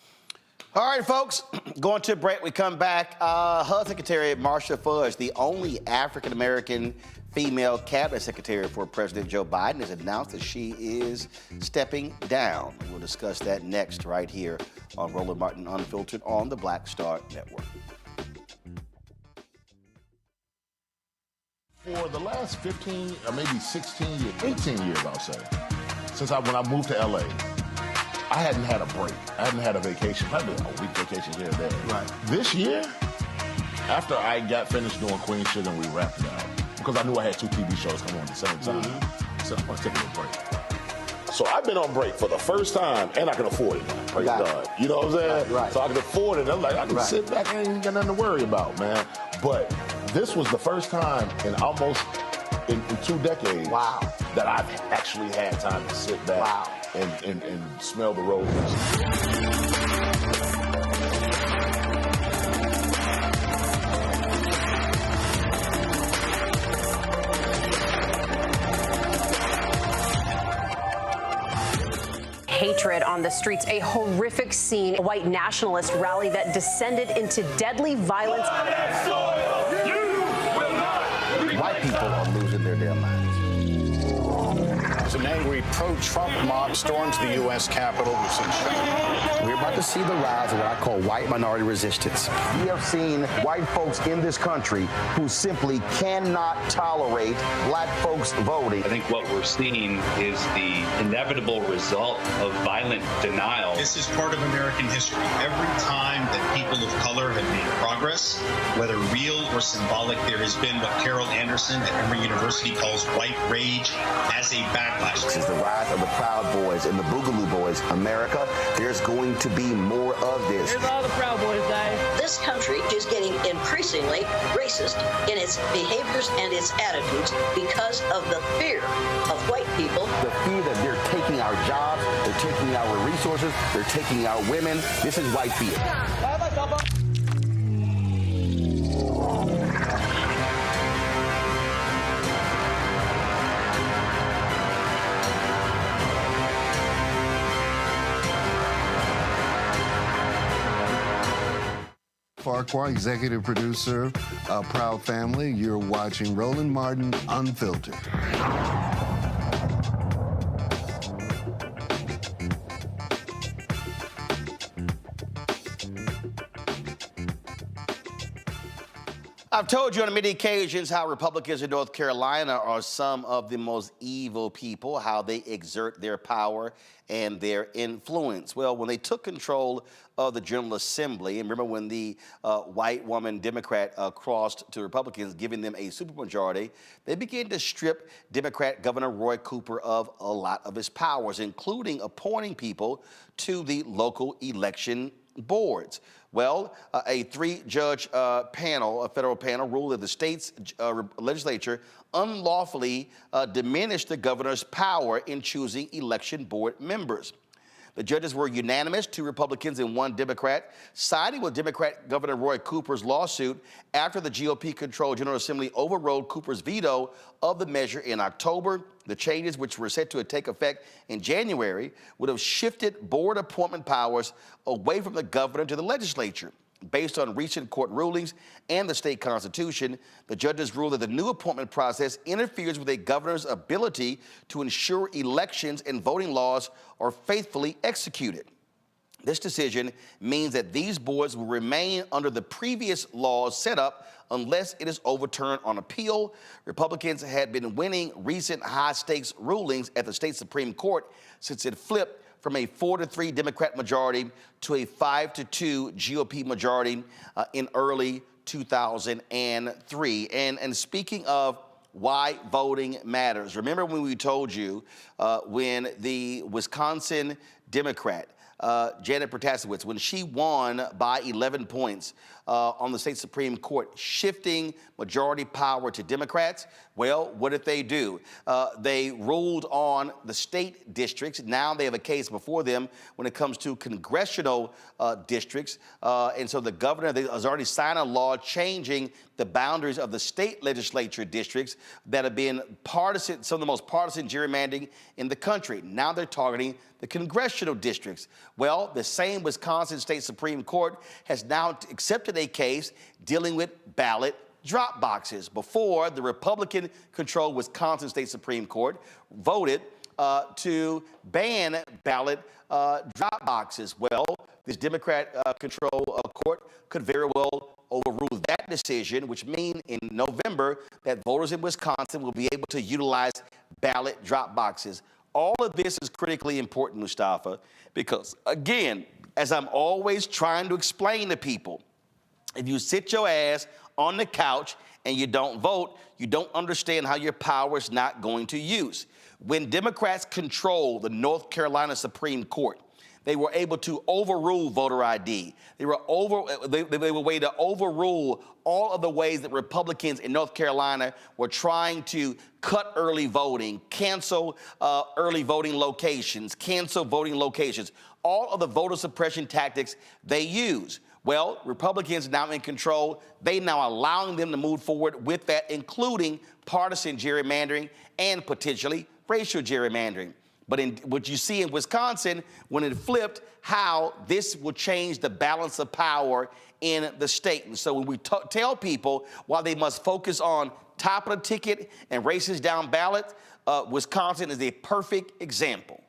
All right, folks, going to a break. We come back. HUD Secretary Marsha Fudge, the only African-American female cabinet secretary for President Joe Biden, has announced that she is stepping down. We'll discuss that next right here on Roland Martin Unfiltered on the Black Star Network. For the last 15 or maybe 16 years, 18 years, I'll say, since when I moved to LA, I hadn't had a break. I hadn't had a vacation, probably a week vacation here and there. Right. This year, after I got finished doing Queen Sugar and we wrapped it out, because I knew I had 2 TV shows coming on at the same time, I said, I'm going to take a little break. So I've been on break for the first time, and I can afford it now, praise God. You know what I'm saying? Right. So I can afford it. I'm like, I can sit back and ain't got nothing to worry about, man. But this was the first time in almost in 2 decades that I've actually had time to sit back and smell the roses. Hatred on the streets, a horrific scene, a white nationalist rally that descended into deadly violence. White people are losing their damn minds. An angry pro-Trump mob storms the U.S. Capitol. We're about to see the rise of what I call white minority resistance. We have seen white folks in this country who simply cannot tolerate Black folks voting. I think what we're seeing is the inevitable result of violent denial. This is part of American history. Every time that people of color have made progress, whether real or symbolic, there has been what Carol Anderson at Emory University calls white rage as a backlash. This is the rise of the Proud Boys and the Boogaloo Boys. America, there's going to be more of this. Here's all the Proud Boys, guys. This country is getting increasingly racist in its behaviors and its attitudes because of the fear of white people. The fear that they're taking our jobs, they're taking our resources, they're taking our women. This is white fear. Farquhar, executive producer, Proud Family. You're watching Roland Martin Unfiltered. I've told you on many occasions how Republicans in North Carolina are some of the most evil people, how they exert their power and their influence. Well, when they took control of the General Assembly, and remember when the white woman Democrat crossed to Republicans, giving them a supermajority, they began to strip Democrat Governor Roy Cooper of a lot of his powers, including appointing people to the local election boards. Well, a 3-judge panel, a federal panel, ruled that the state's legislature unlawfully diminished the governor's power in choosing election board members. The judges were unanimous, 2 Republicans and 1 Democrat, siding with Democrat Governor Roy Cooper's lawsuit after the GOP-controlled General Assembly overrode Cooper's veto of the measure in October. The changes, which were set to take effect in January, would have shifted board appointment powers away from the governor to the legislature. Based on recent court rulings and the state constitution, the judges ruled that the new appointment process interferes with a governor's ability to ensure elections and voting laws are faithfully executed. This decision means that these boards will remain under the previous laws set up unless it is overturned on appeal. Republicans had been winning recent high-stakes rulings at the state Supreme Court since it flipped from a 4-3 Democrat majority to a 5-2 GOP majority in early 2003. And speaking of why voting matters. Remember when we told you when the Wisconsin Democrat, Janet Protasiewicz, when she won by 11 points on the state Supreme Court, shifting majority power to Democrats, well, what did they do? They ruled on the state districts. Now they have a case before them when it comes to congressional districts. And so the governor has already signed a law changing the boundaries of the state legislature districts that have been partisan, some of the most partisan gerrymandering in the country. Now they're targeting the congressional districts. Well, the same Wisconsin State Supreme Court has now accepted a case dealing with ballot drop boxes. Before, the Republican-controlled Wisconsin State Supreme Court voted to ban ballot drop boxes. Well, this Democrat-controlled court could very well overrule that decision, which means in November that voters in Wisconsin will be able to utilize ballot drop boxes. All of this is critically important, Mustafa, because, again, as I'm always trying to explain to people, if you sit your ass on the couch and you don't vote, you don't understand how your power is not going to use. When Democrats control the North Carolina Supreme Court, they were able to overrule voter ID. They were way to overrule all of the ways that Republicans in North Carolina were trying to cut early voting, cancel early voting locations, cancel voting locations, all of the voter suppression tactics they use. Well, Republicans now in control, they now allowing them to move forward with that, including partisan gerrymandering and potentially racial gerrymandering. But in what you see in Wisconsin, when it flipped, how this will change the balance of power in the state. And so when we tell people why they must focus on top of the ticket and races down ballot, Wisconsin is a perfect example.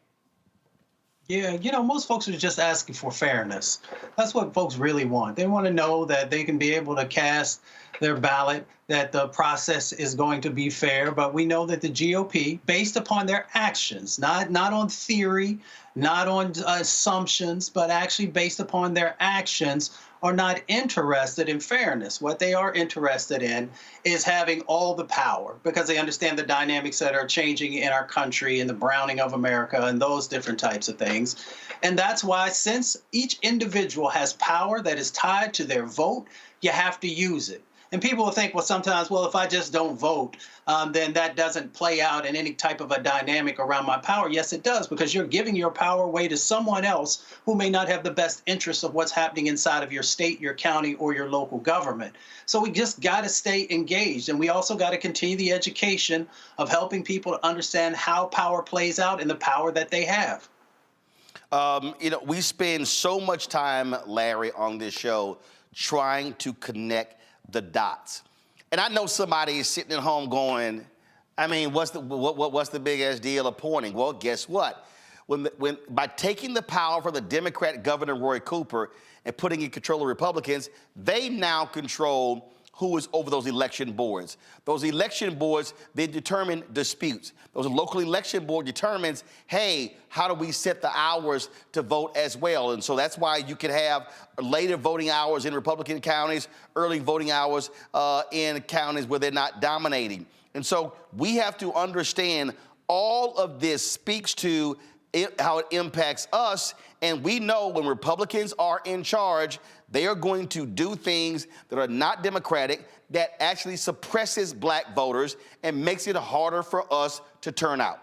Yeah, you know, most folks are just asking for fairness. That's what folks really want. They want to know that they can be able to cast their ballot, that the process is going to be fair. But we know that the GOP, based upon their actions, not on theory, not on assumptions, but actually based upon their actions, are not interested in fairness. What they are interested in is having all the power, because they understand the dynamics that are changing in our country and the browning of America and those different types of things. And that's why, since each individual has power that is tied to their vote, you have to use it. And people will think, well, sometimes, well, if I just don't vote, then that doesn't play out in any type of a dynamic around my power. Yes, it does, because you're giving your power away to someone else who may not have the best interests of what's happening inside of your state, your county, or your local government. So we just got to stay engaged. And we also got to continue the education of helping people to understand how power plays out and the power that they have. You know, we spend so much time, Larry, on this show trying to connect the dots. And I know somebody is sitting at home going, I mean, what's the big ass deal of pointing? Well, guess what? By taking the power from the Democrat Governor Roy Cooper and putting in control of Republicans, they now control who is over those election boards. Those election boards, they determine disputes. Those local election board determines, hey, how do we set the hours to vote as well? And so that's why you can have later voting hours in Republican counties, early voting hours in counties where they're not dominating. And so we have to understand all of this speaks to how it impacts us. And we know when Republicans are in charge, they are going to do things that are not democratic, that actually suppresses black voters and makes it harder for us to turn out.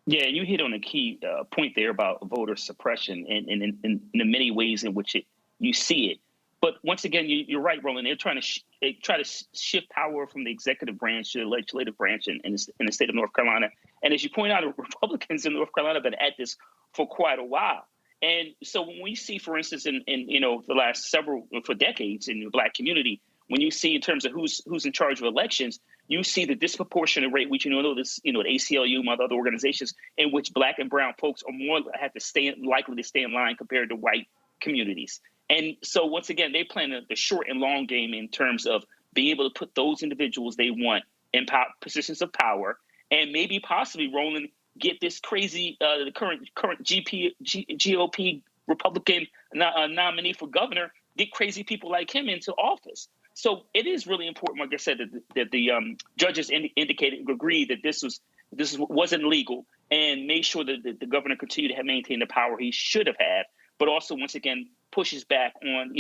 Yeah, you hit on a key point there about voter suppression and in the many ways in which you see it. But once again, you're right, Roland. They're trying to shift power from the executive branch to the legislative branch in the state of North Carolina. And as you point out, Republicans in North Carolina have been at this for quite a while. And so when we see, for instance, in the last for decades in the black community, when you see in terms of who's in charge of elections, you see the disproportionate rate, which the ACLU, and other organizations, in which black and brown folks are more likely to stay in line compared to white communities. And so once again, they play the short and long game in terms of being able to put those individuals they want in positions of power, and maybe possibly, Roland, get this crazy the current GOP Republican nominee for governor, get crazy people like him into office. So it is really important, like I said, that the judges agreed that this wasn't legal, and made sure that the governor continued to maintain the power he should have had, but also once again pushes back on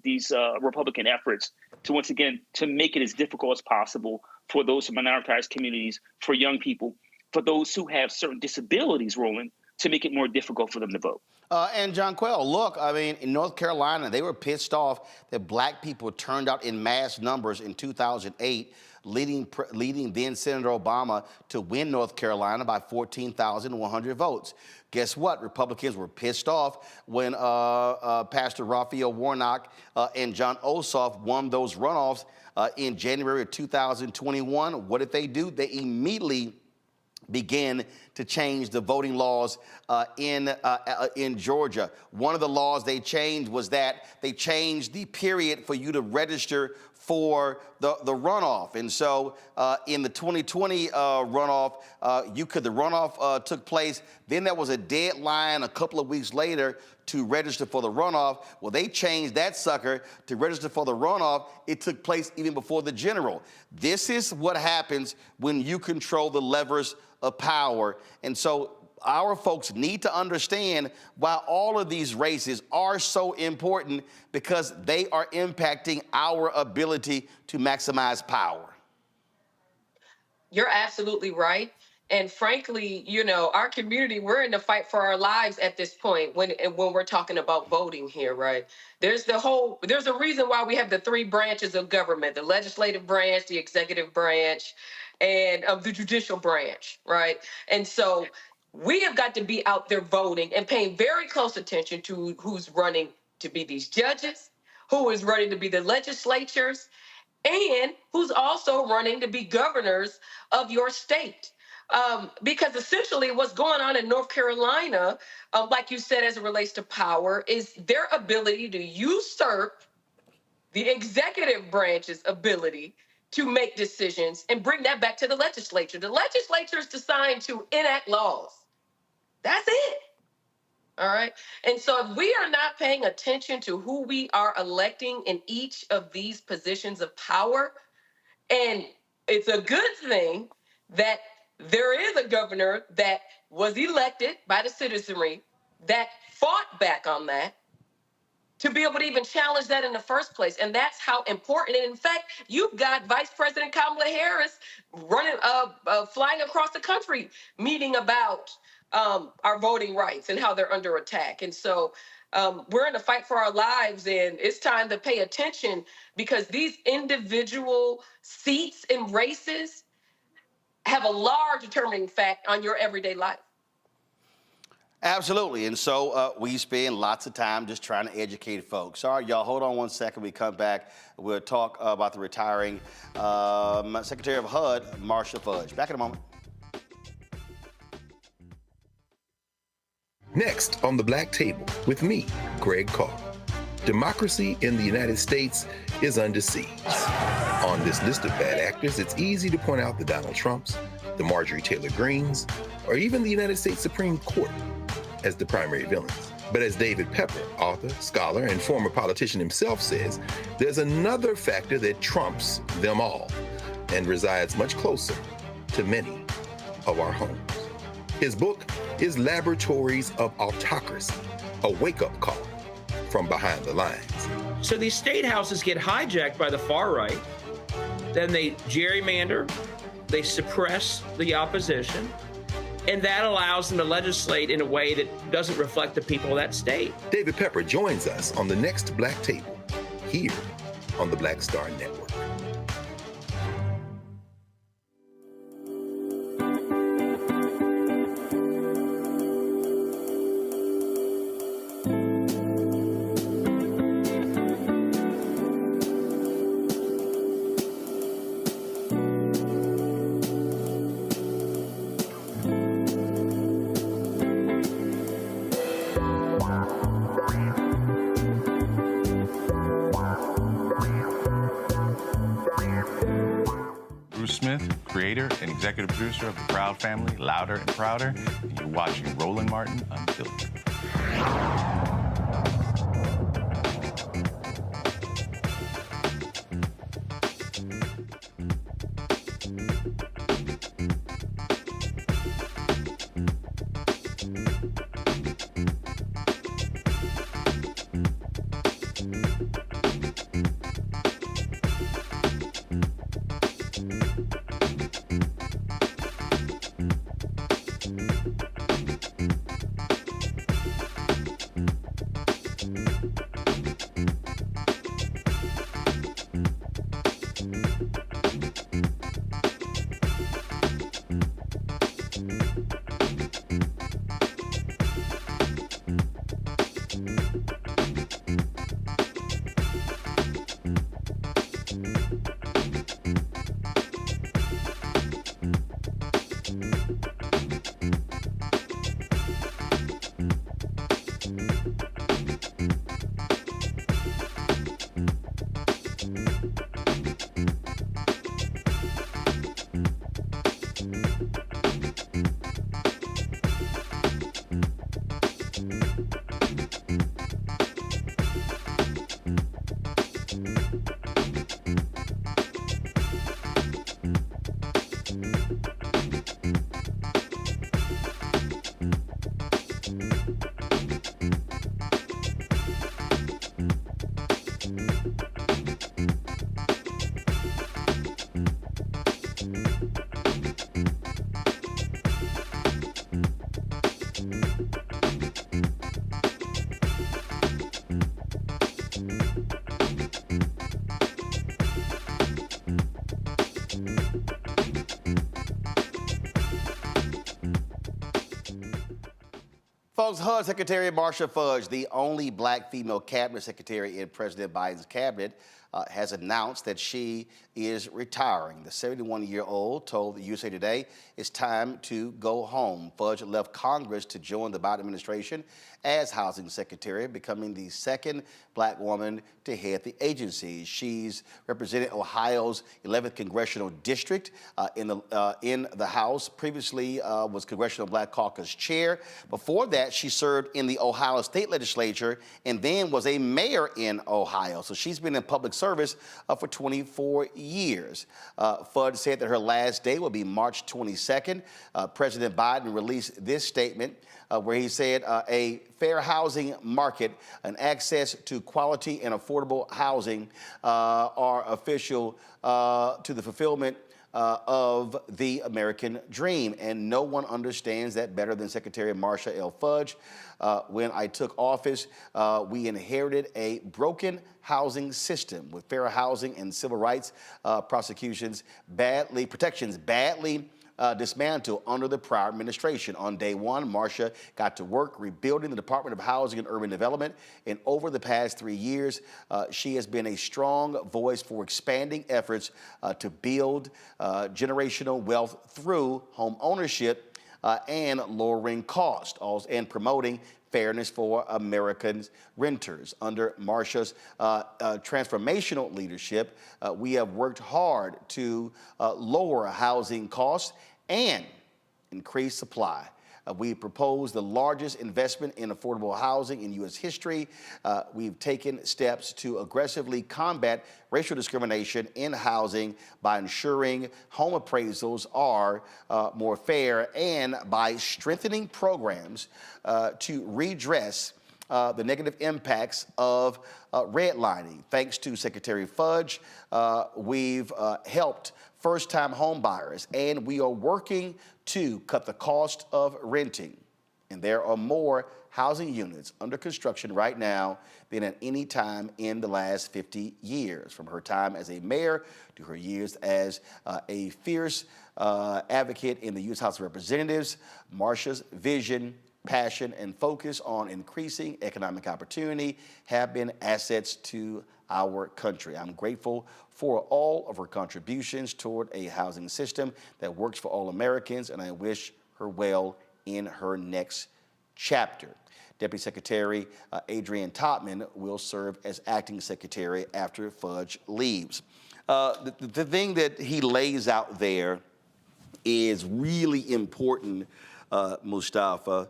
these Republican efforts to once again to make it as difficult as possible for those minoritized communities, for young people, for those who have certain disabilities, Roland, to make it more difficult for them to vote. And John Quell, look, I mean, in North Carolina, they were pissed off that black people turned out in mass numbers in 2008, leading then Senator Obama to win North Carolina by 14,100 votes. Guess what? Republicans were pissed off when Pastor Raphael Warnock and John Ossoff won those runoffs in January of 2021. What did they do? They immediately began to change the voting laws in Georgia. One of the laws they changed was that they changed the period for you to register for the runoff. And so in the 2020 runoff, the runoff took place. Then there was a deadline a couple of weeks later to register for the runoff. Well, they changed that sucker to register for the runoff. It took place even before the general. This is what happens when you control the levers of power. And so our folks need to understand why all of these races are so important, because they are impacting our ability to maximize power. You're absolutely right. And frankly, our community, we're in the fight for our lives at this point when we're talking about voting here, right? There's a reason why we have the three branches of government: the legislative branch, the executive branch, and the judicial branch, right? And so we have got to be out there voting and paying very close attention to who's running to be these judges, who is running to be the legislatures, and who's also running to be governors of your state. Because essentially what's going on in North Carolina, like you said, as it relates to power, is their ability to usurp the executive branch's ability to make decisions and bring that back to the legislature. The legislature is designed to enact laws. That's it. All right. And so if we are not paying attention to who we are electing in each of these positions of power, and it's a good thing that there is a governor that was elected by the citizenry that fought back on that to be able to even challenge that in the first place. And that's how important. And in fact, you've got Vice President Kamala Harris running, flying across the country, meeting about our voting rights and how they're under attack. And so we're in a fight for our lives, and it's time to pay attention, because these individual seats and races have a large determining fact on your everyday life. Absolutely. And so we spend lots of time just trying to educate folks. All right, y'all, hold on one second. We come back. We'll talk about the retiring Secretary of HUD, Marcia Fudge. Back in a moment. Next on the Black Table with me, Greg Carr. Democracy in the United States is under siege. On this list of bad actors, it's easy to point out the Donald Trumps, the Marjorie Taylor Greens, or even the United States Supreme Court as the primary villains. But as David Pepper, author, scholar, and former politician himself says, there's another factor that trumps them all and resides much closer to many of our homes. His book is Laboratories of Autocracy, a wake-up call from behind the lines. So these state houses get hijacked by the far right, then they gerrymander, they suppress the opposition, and that allows them to legislate in a way that doesn't reflect the people of that state. David Pepper joins us on the next Black Table, here on the Black Star Network. Creator and executive producer of The Proud Family, Louder and Prouder, and you're watching Roland Martin Unfiltered. Folks, HUD Secretary Marsha Fudge, the only black female cabinet secretary in President Biden's cabinet, has announced that she is retiring. The 71-year-old told the USA Today it's time to go home. Fudge left Congress to join the Biden administration as housing secretary, becoming the second black woman to head the agency. She's represented Ohio's 11th congressional district in the House. Previously was Congressional Black Caucus chair. Before that, she served in the Ohio state legislature and then was a mayor in Ohio. So she's been in public service for 24 years. Fudge said that her last day will be March 22nd. President Biden released this statement where he said a fair housing market and access to quality and affordable housing are essential to the fulfillment of the American dream. And no one understands that better than Secretary Marsha L. Fudge. When I took office, we inherited a broken housing system with fair housing and civil rights protections badly dismantled under the prior administration. On day one, Marsha got to work rebuilding the Department of Housing and Urban Development, and over the past 3 years, she has been a strong voice for expanding efforts to build generational wealth through home ownership and lowering costs and promoting fairness for Americans renters. Under Marsha's transformational leadership, we have worked hard to lower housing costs and increase supply. We proposed the largest investment in affordable housing in U.S. history. We've taken steps to aggressively combat racial discrimination in housing by ensuring home appraisals are more fair and by strengthening programs to redress the negative impacts of redlining. Thanks to Secretary Fudge, we've helped first-time home buyers, and we are working to cut the cost of renting. And there are more housing units under construction right now than at any time in the last 50 years. From her time as a mayor to her years as a fierce advocate in the U.S. House of Representatives, Marsha's vision, passion, and focus on increasing economic opportunity have been assets to our country. I'm grateful for all of her contributions toward a housing system that works for all Americans, and I wish her well in her next chapter. Deputy Secretary Adrienne Topman will serve as acting secretary after Fudge leaves. The thing that he lays out there is really important, Mustafa,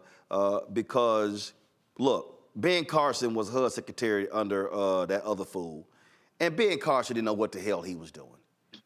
because, look, Ben Carson was HUD secretary under that other fool, and Ben Carson didn't know what the hell he was doing.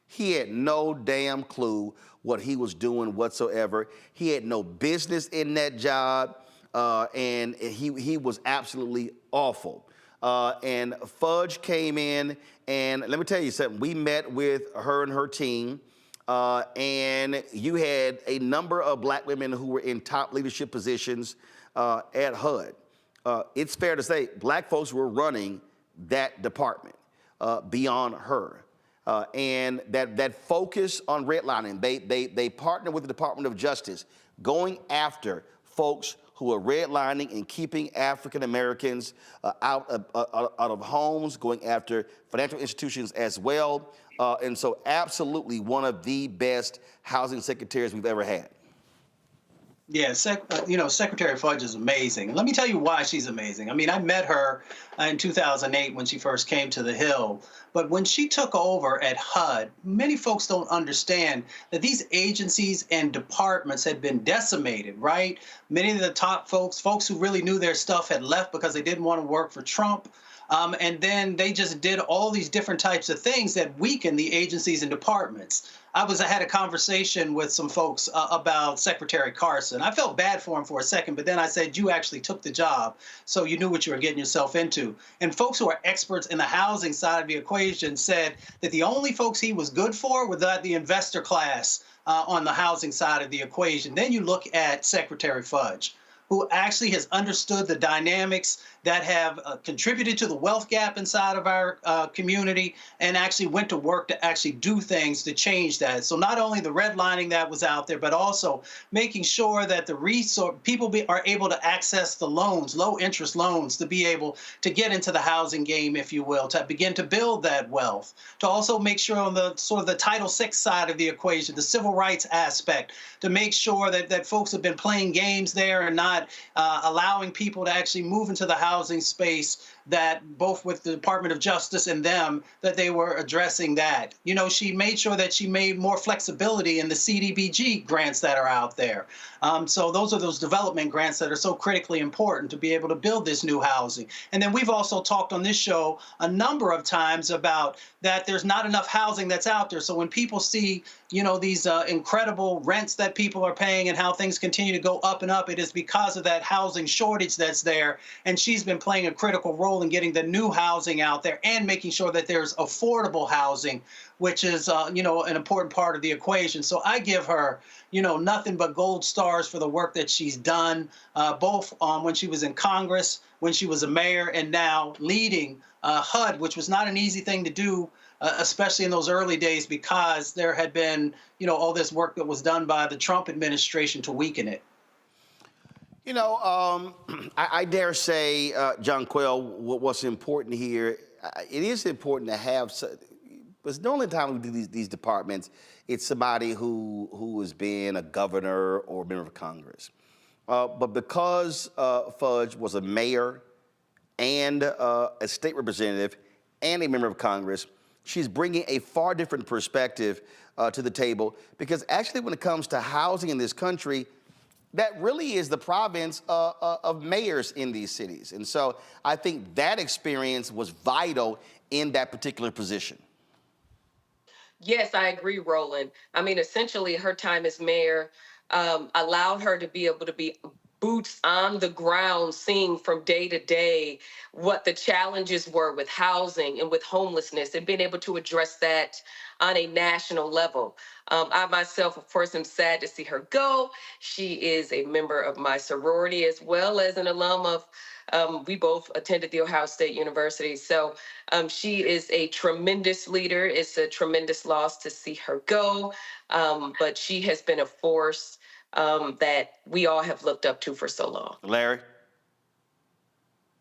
He had no damn clue what he was doing whatsoever. He had no business in that job, and he was absolutely awful. And Fudge came in, and let me tell you something. We met with her and her team, and you had a number of black women who were in top leadership positions at HUD. It's fair to say black folks were running that department beyond her. And that focus on redlining, they partnered with the Department of Justice, going after folks who are redlining and keeping African Americans out of homes, going after financial institutions as well. And so absolutely one of the best housing secretaries we've ever had. Yeah, Secretary Fudge is amazing. And let me tell you why she's amazing. I mean, I met her in 2008 when she first came to the Hill. But when she took over at HUD, many folks don't understand that these agencies and departments had been decimated, right? Many of the top folks who really knew their stuff had left because they didn't want to work for Trump. And then they just did all these different types of things that weakened the agencies and departments. I had a conversation with some folks about Secretary Carson. I felt bad for him for a second, but then I said, you actually took the job, so you knew what you were getting yourself into. And folks who are experts in the housing side of the equation said that the only folks he was good for were the investor class on the housing side of the equation. Then you look at Secretary Fudge, who actually has understood the dynamics that have contributed to the wealth gap inside of our community and actually went to work to actually do things to change that. So not only the redlining that was out there, but also making sure that the people are able to access the loans, low interest loans, to be able to get into the housing game, if you will, to begin to build that wealth, to also make sure on the sort of the Title VI side of the equation, the civil rights aspect, to make sure that folks have been playing games there and not allowing people to actually move into the housing space, that both with the Department of Justice and them, that they were addressing that. You know, she made sure that she made more flexibility in the CDBG grants that are out there. So those are those development grants that are so critically important to be able to build this new housing. And then we've also talked on this show a number of times about that there's not enough housing that's out there. So when people see, you know, these incredible rents that people are paying and how things continue to go up and up, it is because of that housing shortage that's there. And she's been playing a critical role in getting the new housing out there and making sure that there's affordable housing, which is, you know, an important part of the equation. So I give her, you know, nothing but gold stars for the work that she's done, both when she was in Congress, when she was a mayor, and now leading HUD, which was not an easy thing to do, especially in those early days, because there had been, you know, all this work that was done by the Trump administration to weaken it. You know, I dare say, John Quayle, what's important here, it is important to have, but the only time we do these departments, it's somebody who has been a governor or a member of Congress. But because Fudge was a mayor and a state representative and a member of Congress, she's bringing a far different perspective to the table, because actually when it comes to housing in this country, that really is the province of mayors in these cities. And so I think that experience was vital in that particular position. Yes, I agree, Roland. I mean, essentially, her time as mayor allowed her to be able to be boots on the ground, seeing from day to day what the challenges were with housing and with homelessness, and being able to address that on a national level. I myself, of course, am sad to see her go. She is a member of my sorority as well as an alum of, we both attended The Ohio State University. So she is a tremendous leader. It's a tremendous loss to see her go, but she has been a force that we all have looked up to for so long. Larry?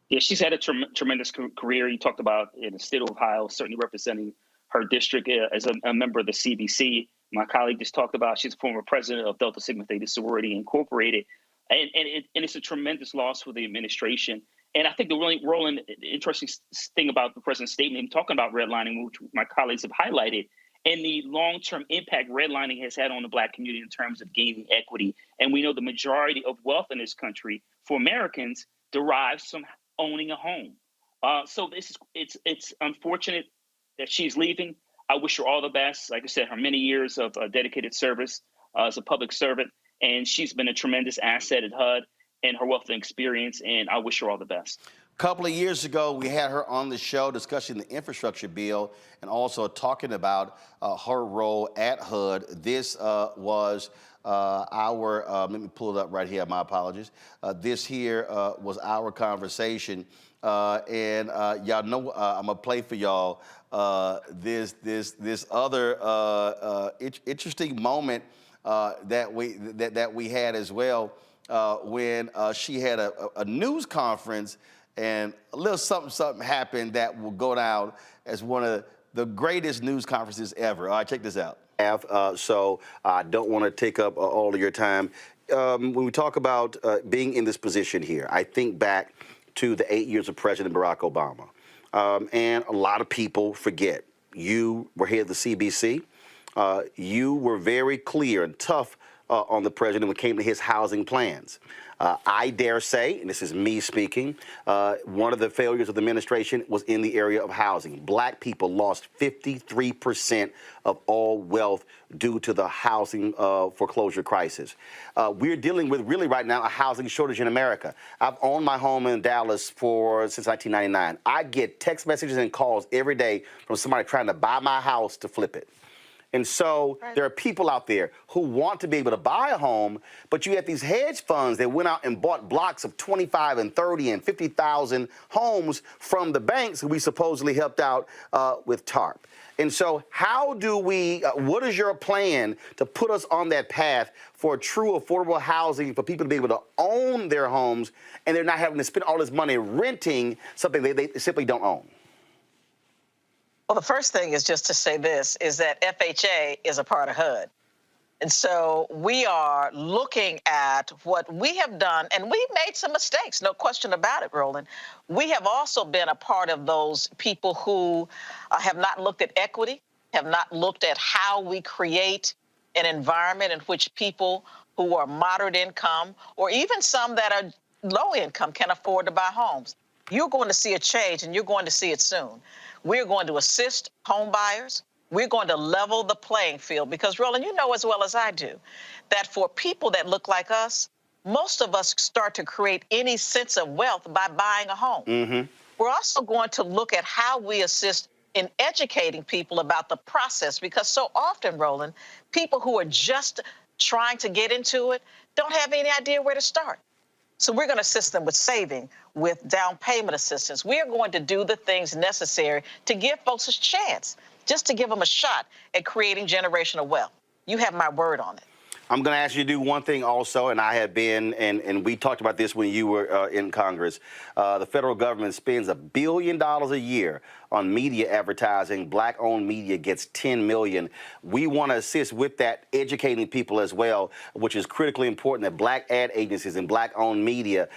Yeah, she's had a tremendous career. You talked about in the state of Ohio, certainly representing her district as a member of the CBC. My colleague just talked about she's a former president of Delta Sigma Theta Sorority Incorporated. And it's a tremendous loss for the administration. And I think the really, Roland, interesting thing about the president's statement, talking about redlining, which my colleagues have highlighted, and the long-term impact redlining has had on the Black community in terms of gaining equity. And we know the majority of wealth in this country for Americans derives from owning a home. So it's unfortunate that she's leaving. I wish her all the best. Like I said, her many years of dedicated service as a public servant, and she's been a tremendous asset at HUD and her wealth of experience, and I wish her all the best. A couple of years ago, we had her on the show discussing the infrastructure bill and also talking about her role at HUD. This was let me pull it up right here, my apologies. This here was our conversation. And y'all know I'm gonna play for y'all this other interesting moment that we had as well when she had a news conference, and a little something happened that will go down as one of the greatest news conferences ever. All right, check this out. So I don't want to take up all of your time. When we talk about being in this position here, I think back to the 8 years of President Barack Obama. And a lot of people forget. You were head of the CBC. You were very clear and tough on the president when it came to his housing plans. I dare say, and this is me speaking, one of the failures of the administration was in the area of housing. Black people lost 53% of all wealth due to the housing foreclosure crisis. We're dealing with really right now a housing shortage in America. I've owned my home in Dallas since 1999. I get text messages and calls every day from somebody trying to buy my house to flip it. And so there are people out there who want to be able to buy a home, but you have these hedge funds that went out and bought blocks of 25 and 30 and 50,000 homes from the banks who we supposedly helped out with TARP. And so how do we, what is your plan to put us on that path for true affordable housing for people to be able to own their homes and they're not having to spend all this money renting something they simply don't own? Well, the first thing is just to say this, is that FHA is a part of HUD. And so we are looking at what we have done, and we made some mistakes, no question about it, Roland. We have also been a part of those people who have not looked at equity, have not looked at how we create an environment in which people who are moderate income, or even some that are low income, can afford to buy homes. You're going to see a change, and you're going to see it soon. We're going to assist home buyers. We're going to level the playing field because, Roland, you know as well as I do that for people that look like us, most of us start to create any sense of wealth by buying a home. Mm-hmm. We're also going to look at how we assist in educating people about the process because so often, Roland, people who are just trying to get into it don't have any idea where to start. So we're going to assist them with saving, with down payment assistance. We are going to do the things necessary to give folks a chance, just to give them a shot at creating generational wealth. You have my word on it. I'm going to ask you to do one thing also, and I have been, and we talked about this when you were in Congress. The federal government spends $1 billion a year on media advertising. Black-owned media gets $10 million. We want to assist with that, educating people as well, which is critically important that black ad agencies and black-owned media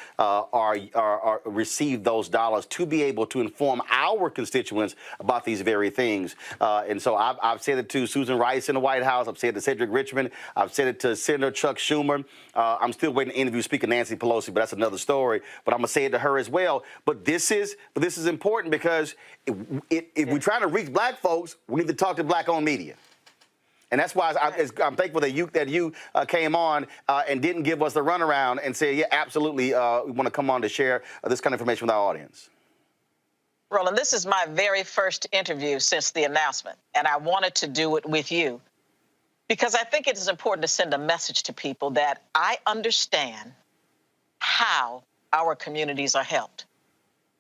receive those dollars to be able to inform our constituents about these very things. And so I've said it to Susan Rice in the White House. I've said it to Cedric Richmond. I've said it to Senator Chuck Schumer. I'm still waiting to interview Speaker Nancy Pelosi, but that's another story. But I'm going to say it to her as well. But this is important because if we're trying to reach black folks, we need to talk to black-owned media. And that's why I'm thankful that you came on and didn't give us the runaround and say, yeah, absolutely, we want to come on to share this kind of information with our audience. Roland, this is my very first interview since the announcement, and I wanted to do it with you because I think it is important to send a message to people that I understand how our communities are helped.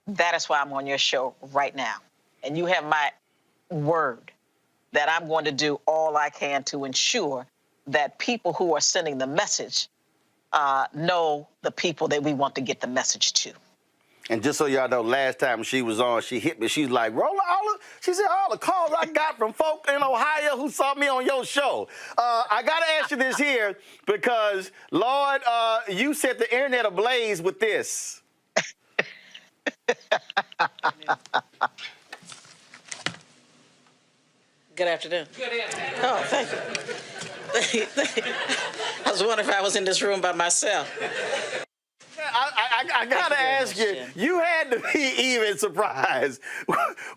That is why I'm on your show right now. And you have my word that I'm going to do all I can to ensure that people who are sending the message know the people that we want to get the message to. And just so y'all know, last time she was on, she hit me. She's like, Roland, she said, all the calls I got from folk in Ohio who saw me on your show. I got to ask you this here because, Lord, you set the internet ablaze with this. Good afternoon. Good afternoon. Oh, thank you. I was wondering if I was in this room by myself. I gotta ask you, you had to be even surprised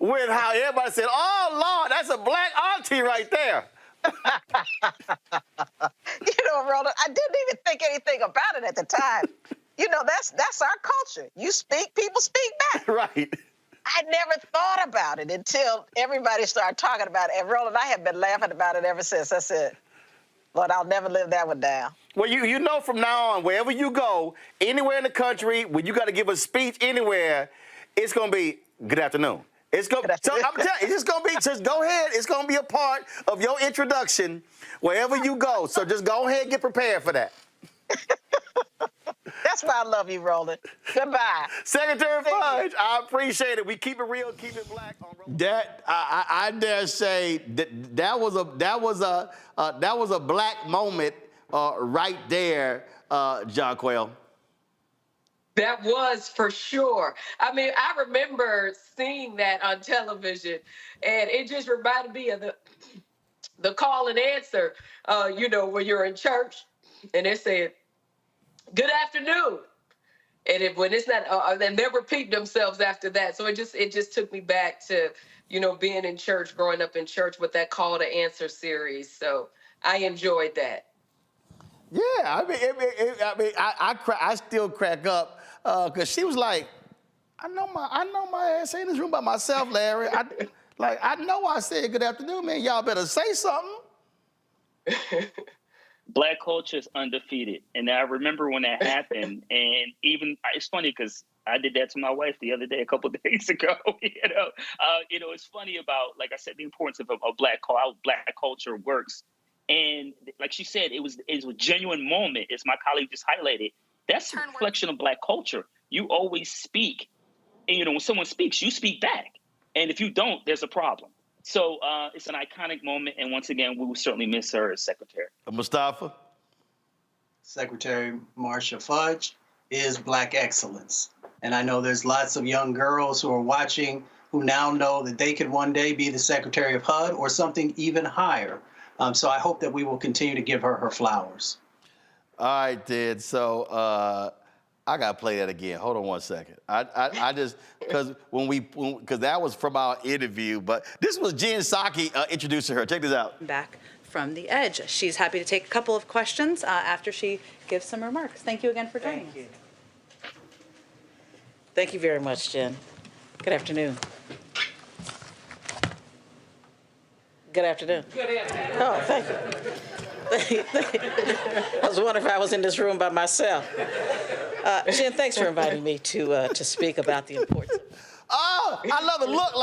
with how everybody said, oh, Lord, that's a black auntie right there. You know, Roland, I didn't even think anything about it at the time. You know, that's our culture. You speak, people speak back. Right. I never thought about it until everybody started talking about it. And Roland, I have been laughing about it ever since. I said, Lord, I'll never live that one down. Well, you know from now on, wherever you go, anywhere in the country, when you got to give a speech anywhere, it's going to be good afternoon. It's going. So I'm telling you, it's just going to be. Just go ahead. It's going to be a part of your introduction wherever you go. So just go ahead and get prepared for that. That's why I love you, Roland. Goodbye. Secretary Fudge, I appreciate it. We keep it real, keep it black. That I dare say that was a black moment right there, Jaquel. That was for sure. I mean, I remember seeing that on television, and it just reminded me of the call and answer, you know, when you're in church, and they said, good afternoon. And when it's not, they never repeat themselves after that. So it just took me back to, you know, being in church, growing up in church with that call to answer series. So I enjoyed that. Yeah, I still crack up because she was like, I know my ass ain't in this room by myself, Larry. I know I said good afternoon, man. Y'all better say something. Black culture is undefeated. And I remember when that happened, and even it's funny because I did that to my wife the other day, a couple of days ago. It's funny about, like I said, the importance of how black culture works. And like she said, it was a genuine moment, as my colleague just highlighted. That's a reflection of black culture. You always speak. And, when someone speaks, you speak back. And if you don't, there's a problem. So it's an iconic moment. And once again, we will certainly miss her as secretary. Mustafa? Secretary Marcia Fudge is Black excellence. And I know there's lots of young girls who are watching who now know that they could one day be the Secretary of HUD or something even higher. So I hope that we will continue to give her flowers. All right, Ted. So I got to play that again. Hold on one second. I just, because because that was from our interview, but this was Jen Psaki introducing her. Check this out. Back from the edge. She's happy to take a couple of questions after she gives some remarks. Thank you again for joining us. Thank you very much, Jen. Good afternoon. Good afternoon. Good afternoon. Oh, thank you. I was wondering if I was in this room by myself. Jen, thanks for inviting me to speak about the importance. Oh, I love the look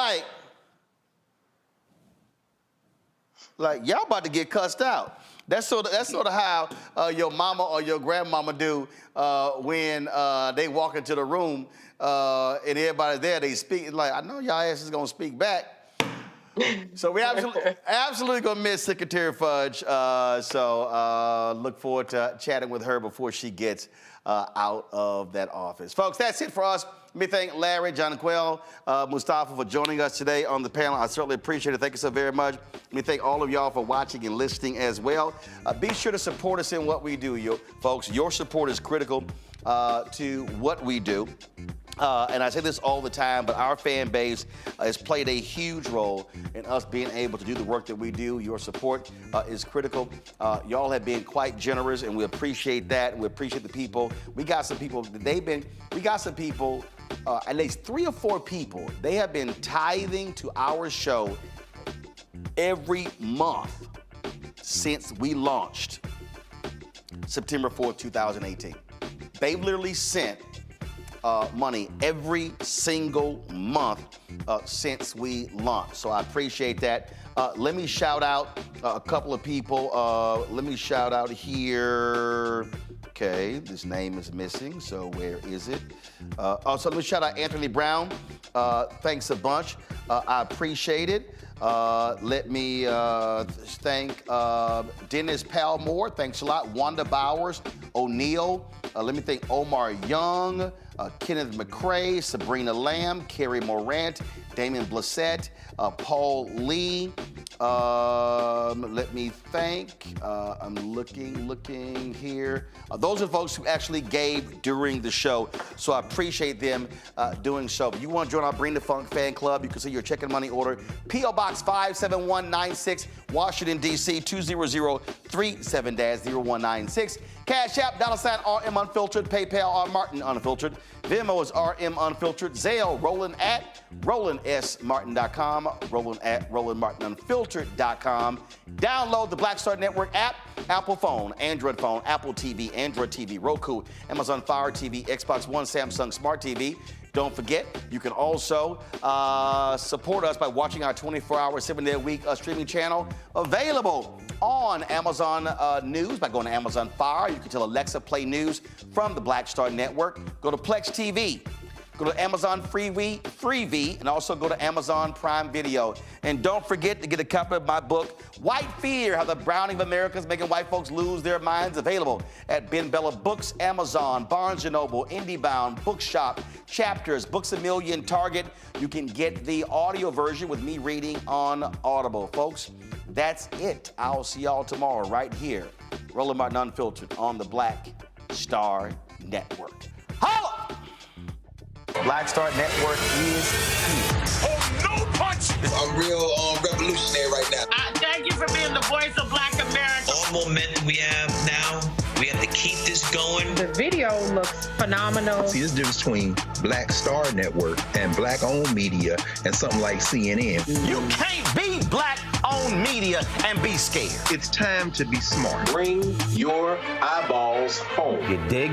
like y'all about to get cussed out. That's sort of how your mama or your grandmama do when they walk into the room and everybody's there. They speak like, I know y'all asses gonna speak back. So we absolutely gonna miss Secretary Fudge. So look forward to chatting with her before she gets out of that office. Folks, that's it for us. Let me thank Larry, Jonquel, Mustafa for joining us today on the panel. I certainly appreciate it. Thank you so very much. Let me thank all of y'all for watching and listening as well. Be sure to support us in what we do, folks. Your support is critical to what we do. And I say this all the time, but our fan base has played a huge role in us being able to do the work that we do. Your support is critical. Y'all have been quite generous, and we appreciate that. We appreciate the people. We got some people, at least 3 or 4 people, they have been tithing to our show every month since we launched September 4th, 2018. They've literally sent money every single month since we launched. So I appreciate that. Let me shout out a couple of people. Let me shout out here. Okay, this name is missing, so where is it? So let me shout out Anthony Brown. Thanks a bunch. I appreciate it. Let me thank Dennis Palmore. Thanks a lot. Wanda Bowers, O'Neill. Let me thank Omar Young, Kenneth McCrae, Sabrina Lamb, Carrie Morant, Damon Blissett, Paul Lee. Let me thank, I'm looking here. Those are the folks who actually gave during the show, so I appreciate them doing so. If you want to join our Bring the Funk fan club, you can see your check and money order. P.O. Box 57196, Washington, D.C., 20037-0196. Cash App, $RM Unfiltered, PayPal, R Martin Unfiltered. Venmo is RM Unfiltered. Zelle, Roland at RolandSMartin.com, Roland at RolandMartinUnfiltered.com. Download the Black Star Network app, Apple phone, Android phone, Apple TV, Android TV, Roku, Amazon Fire TV, Xbox One, Samsung Smart TV. Don't forget, you can also support us by watching our 24-hour, 7-day-a-week streaming channel available on Amazon News by going to Amazon Fire. You can tell Alexa play news from the Black Star Network. Go to Plex TV. Go to Amazon Freevee, and also go to Amazon Prime Video. And don't forget to get a copy of my book, White Fear, How the Browning of America is Making White Folks Lose Their Minds, available at Ben Bella Books, Amazon, Barnes & Noble, IndieBound, Bookshop, Chapters, Books A Million, Target. You can get the audio version with me reading on Audible. Folks, that's it. I'll see y'all tomorrow right here, Roland Martin Unfiltered on the Black Star Network. Holla! Black Star Network is here. Oh, no punch! I'm real revolutionary right now. Thank you for being the voice of Black America. All momentum we have now, we have to keep this going. The video looks phenomenal. See, there's a difference between Black Star Network and Black-owned media and something like CNN. You can't be Black-owned own media and be scared. It's time to be smart. Bring your eyeballs home. You dig?